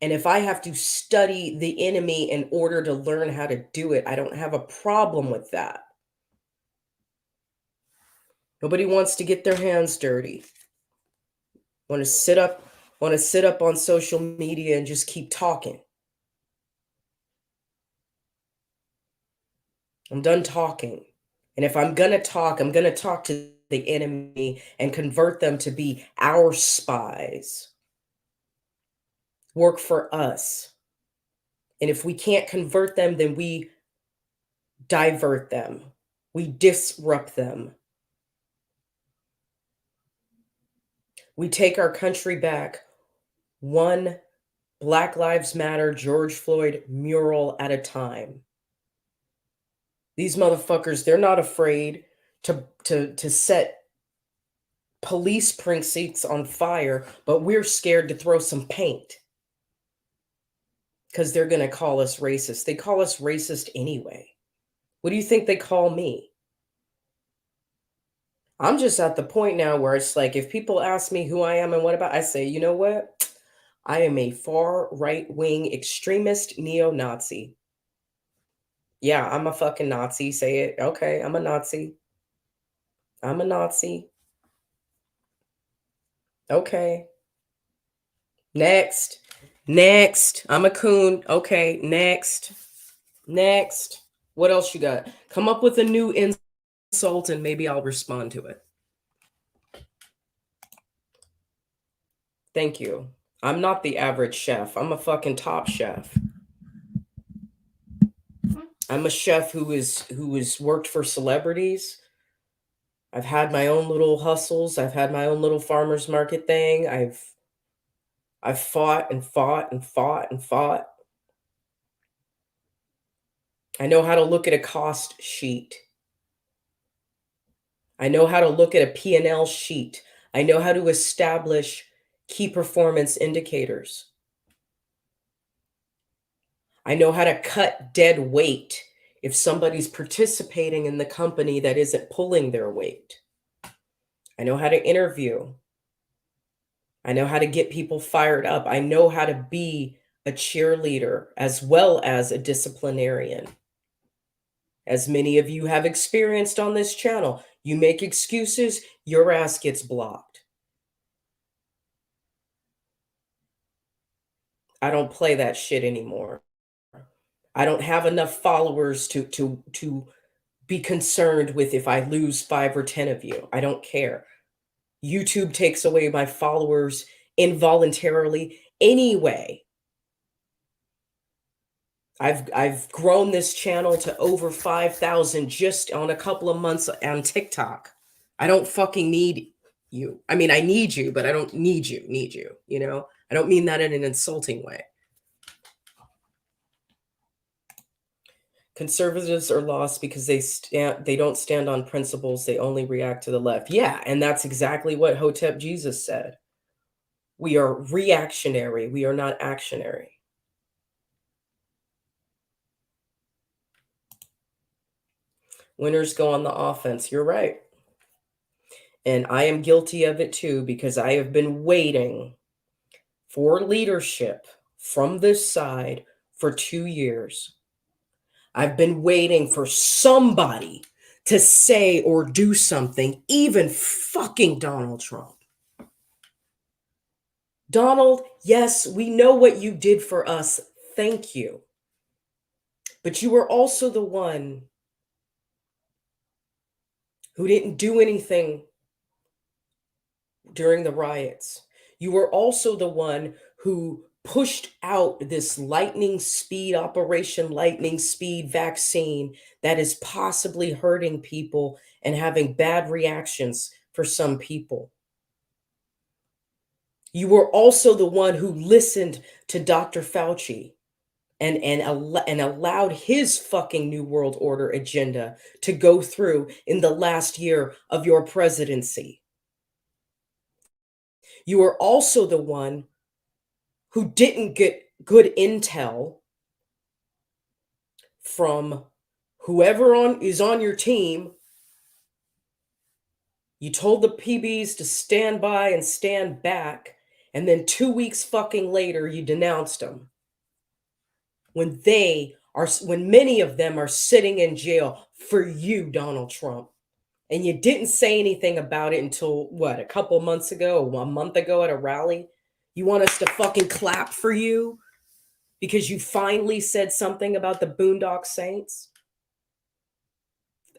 And if I have to study the enemy in order to learn how to do it, I don't have a problem with that. Nobody wants to get their hands dirty. Want to sit up on social media and just keep talking. I'm done talking. And if I'm going to talk, I'm going to talk to the enemy and convert them to be our spies. Work for us. And if we can't convert them, then we divert them. We disrupt them. We take our country back one Black Lives Matter, George Floyd mural at a time. These motherfuckers, they're not afraid to set police precincts on fire, but we're scared to throw some paint because they're going to call us racist. They call us racist anyway. What do you think they call me? I'm just at the point now where it's like, if people ask me who I am and what about, I say, you know what? I am a far right-wing extremist neo-Nazi. Yeah, I'm a fucking Nazi. Say it. Okay, I'm a Nazi. I'm a Nazi. Okay. Next. I'm a coon. Okay, next. What else you got? Come up with a new insult and maybe I'll respond to it. Thank you. I'm not the average chef. I'm a fucking top chef. I'm a chef who is worked for celebrities. I've had my own little hustles. I've had my own little farmers market thing. I've fought and fought and fought and fought. I know how to look at a cost sheet. I know how to look at a P&L sheet. I know how to establish key performance indicators. I know how to cut dead weight if somebody's participating in the company that isn't pulling their weight. I know how to interview. I know how to get people fired up. I know how to be a cheerleader as well as a disciplinarian. As many of you have experienced on this channel, you make excuses, your ass gets blocked. I don't play that shit anymore. I don't have enough followers to be concerned with if I lose 5 or 10 of you. I don't care. YouTube takes away my followers involuntarily anyway. I've grown this channel to over 5,000 just on a couple of months on TikTok. I don't fucking need you. I mean, I need you, but I don't need you, you know? I don't mean that in an insulting way. Conservatives are lost because they don't stand on principles, they only react to the left. Yeah, and that's exactly what Hotep Jesus said. We are reactionary, we are not actionary. Winners go on the offense. You're right. And I am guilty of it too, because I have been waiting for leadership from this side for 2 years. I've been waiting for somebody to say or do something, even fucking Donald Trump. Donald, yes, we know what you did for us. Thank you. But you were also the one who didn't do anything during the riots. You were also the one who pushed out this Operation Lightning Speed vaccine that is possibly hurting people and having bad reactions for some people. You were also the one who listened to Dr. Fauci and allowed his fucking New World Order agenda to go through in the last year of your presidency. You are also the one who didn't get good intel from whoever is on your team. You told the PBs to stand by and stand back, and then 2 weeks fucking later you denounced them. When many of them are sitting in jail for you, Donald Trump. And you didn't say anything about it until what, a couple months ago, a month ago at a rally? You want us to fucking clap for you because you finally said something about the Boondock Saints?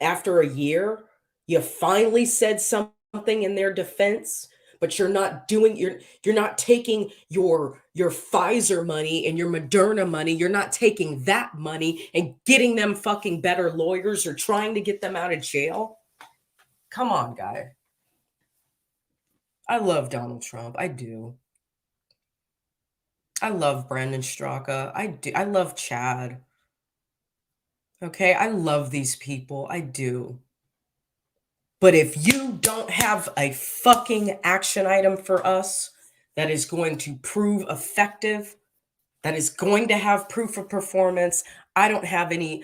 After a year, you finally said something in their defense, but you're not taking your Pfizer money and your Moderna money, you're not taking that money and getting them fucking better lawyers or trying to get them out of jail. Come on, guy. I love Donald Trump. I do. I love Brandon Straka. I do. I love Chad. Okay, I love these people. I do. But if you don't have a fucking action item for us that is going to prove effective, that is going to have proof of performance, I don't have any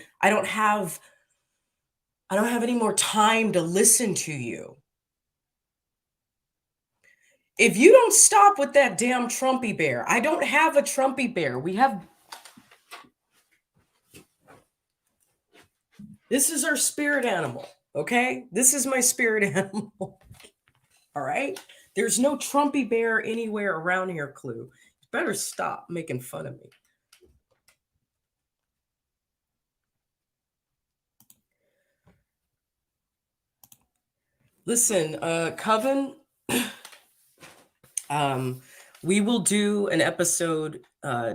more time to listen to you. If you don't stop with that damn Trumpy bear, I don't have a Trumpy bear. This is our spirit animal, okay? This is my spirit animal. All right? There's no Trumpy bear anywhere around here, Clue. You better stop making fun of me. Listen, Coven, we will do an episode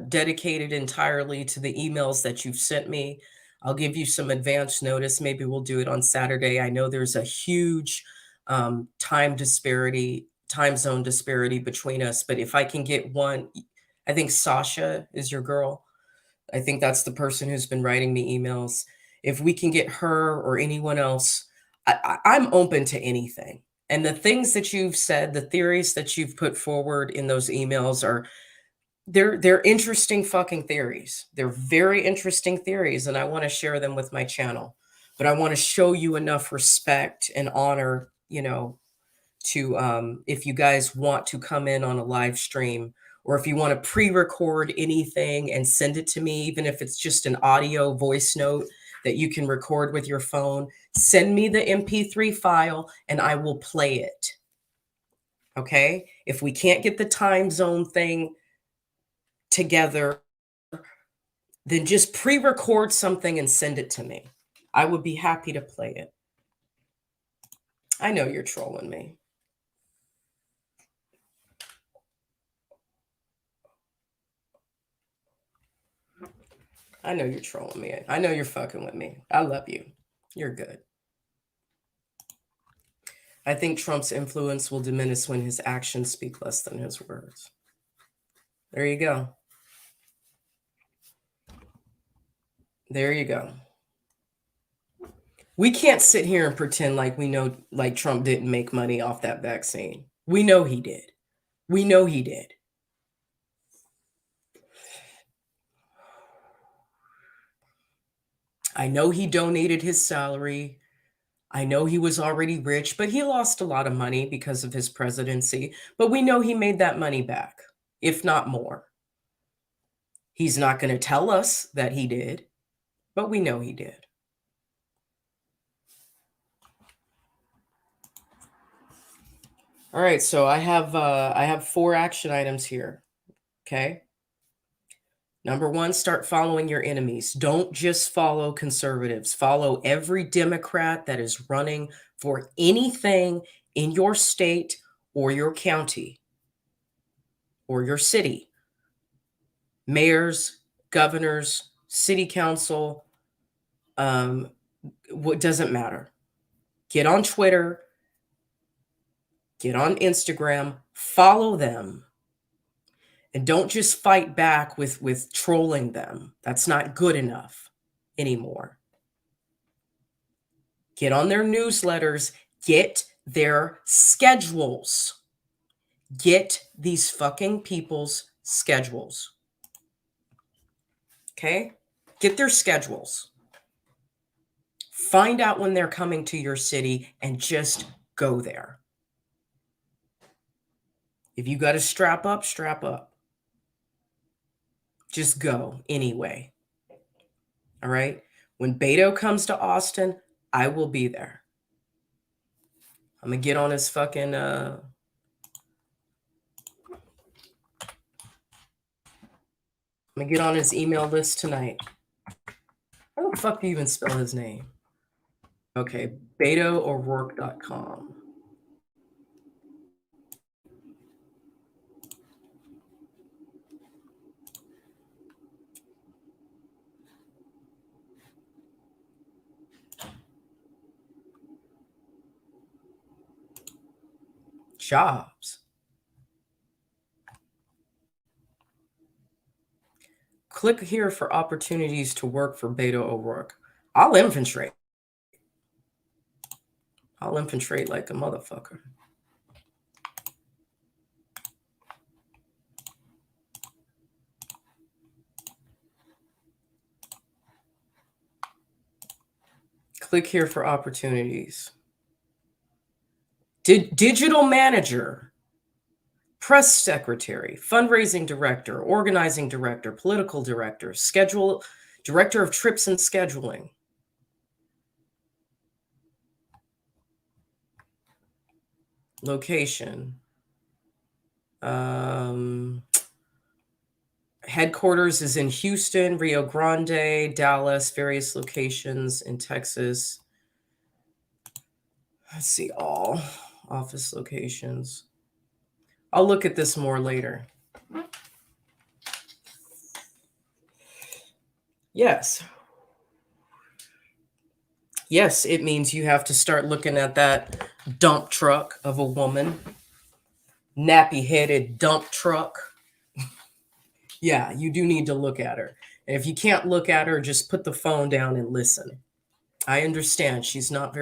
dedicated entirely to the emails that you've sent me. I'll give you some advance notice. Maybe we'll do it on Saturday. I know there's a huge time zone disparity between us, but if I can get one, I think Sasha is your girl. I think that's the person who's been writing me emails. If we can get her or anyone else, I'm open to anything. And the things that you've said, the theories that you've put forward in those emails they're interesting fucking theories. They're very interesting theories, and I want to share them with my channel. But I want to show you enough respect and honor, to if you guys want to come in on a live stream, or if you want to pre-record anything and send it to me, even if it's just an audio voice note that you can record with your phone, send me the MP3 file and I will play it. Okay? If we can't get the time zone thing together, then just pre-record something and send it to me. I would be happy to play it. I know you're trolling me. I know you're trolling me. I know you're fucking with me. I love you. You're good. I think Trump's influence will diminish when his actions speak less than his words. There you go. There you go. We can't sit here and pretend like we know, like Trump didn't make money off that vaccine. We know he did. We know he did. I know he donated his salary. I know he was already rich, but he lost a lot of money because of his presidency. But we know he made that money back, if not more. He's not going to tell us that he did, but we know he did. All right, so I have 4 action items here. Okay. Number 1, start following your enemies. Don't just follow conservatives. Follow every Democrat that is running for anything in your state or your county or your city. Mayors, governors, city council, what doesn't matter. Get on Twitter, get on Instagram, follow them. And don't just fight back with trolling them. That's not good enough anymore. Get on their newsletters. Get their schedules. Get these fucking people's schedules. Okay? Get their schedules. Find out when they're coming to your city and just go there. If you got to strap up, strap up. Just go anyway. All right? When Beto comes to Austin, I will be there. I'm going to get on his fucking... I'm going to get on his email list tonight. How the fuck do you even spell his name? Okay, BetoO'Rourke.com. Jobs. Click here for opportunities to work for Beto O'Rourke. I'll infiltrate. I'll infiltrate like a motherfucker. Click here for opportunities. Digital manager, press secretary, fundraising director, organizing director, political director, director of trips and scheduling. Location. Headquarters is in Houston, Rio Grande, Dallas, various locations in Texas. Let's see, all office locations. I'll look at this more later. Yes. Yes, it means you have to start looking at that dump truck of a woman. Nappy-headed dump truck. Yeah, you do need to look at her. And if you can't look at her, just put the phone down and listen. I understand she's not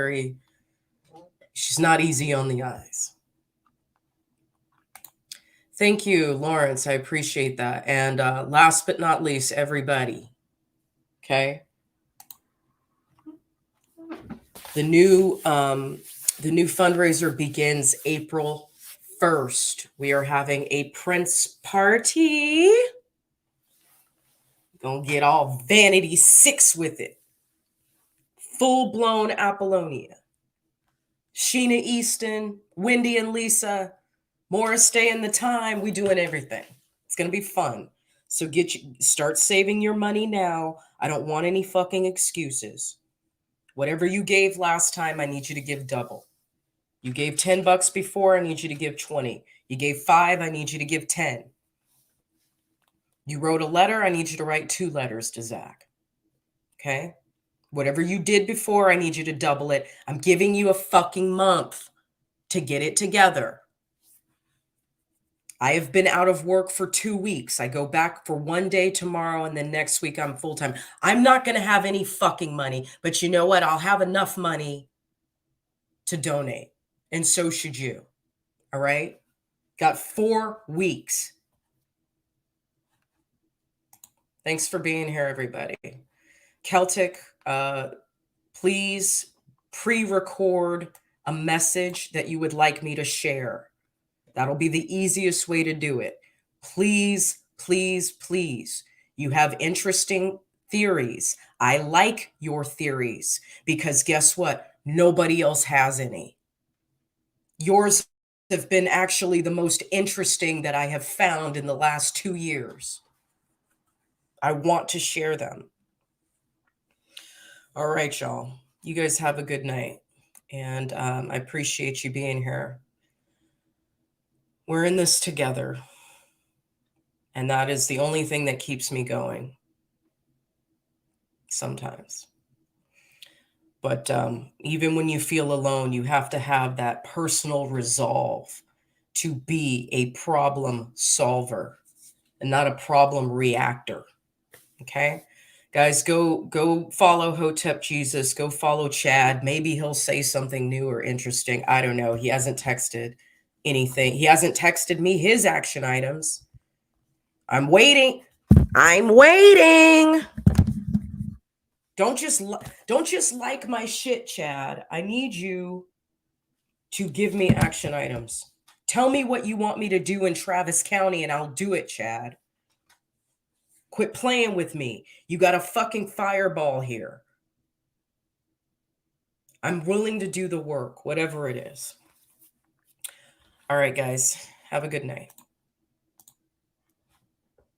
easy on the eyes. Thank you, Lawrence. I appreciate that. And last but not least, everybody. Okay. The new fundraiser begins April 1st. We are having a Prince party. Gonna get all Vanity 6 with it. Full-blown Apollonia. Sheena Easton, Wendy and Lisa, Morris Day and the Time. We doing everything. It's gonna be fun. So start saving your money now. I don't want any fucking excuses. Whatever you gave last time, I need you to give double. You gave $10 before, I need you to give 20. You gave 5, I need you to give 10. You wrote a letter, I need you to write 2 letters to Zach. Okay? Whatever you did before, I need you to double it. I'm giving you a fucking month. to get it together. I have been out of work for 2 weeks. I go back for 1 day tomorrow, and then next week I'm full-time. I'm not going to have any fucking money, but you know what? I'll have enough money to donate, and so should you. All right? Got 4 weeks. Thanks for being here, everybody. Celtic, please pre-record a message that you would like me to share. That'll be the easiest way to do it. Please, please, please. You have interesting theories. I like your theories because guess what? Nobody else has any. Yours have been actually the most interesting that I have found in the last 2 years. I want to share them. All right, y'all. You guys have a good night. And I appreciate you being here. We're in this together. And that is the only thing that keeps me going. Sometimes. But even when you feel alone, you have to have that personal resolve to be a problem solver and not a problem reactor. Okay? Guys, go follow Hotep Jesus. Go follow Chad. Maybe he'll say something new or interesting. I don't know. He hasn't texted anything. He hasn't texted me his action items. I'm waiting. Don't just like my shit, Chad. I need you to give me action items. Tell me what you want me to do in Travis County and I'll do it, Chad. Quit playing with me. You got a fucking fireball here. I'm willing to do the work, whatever it is. All right, guys. Have a good night.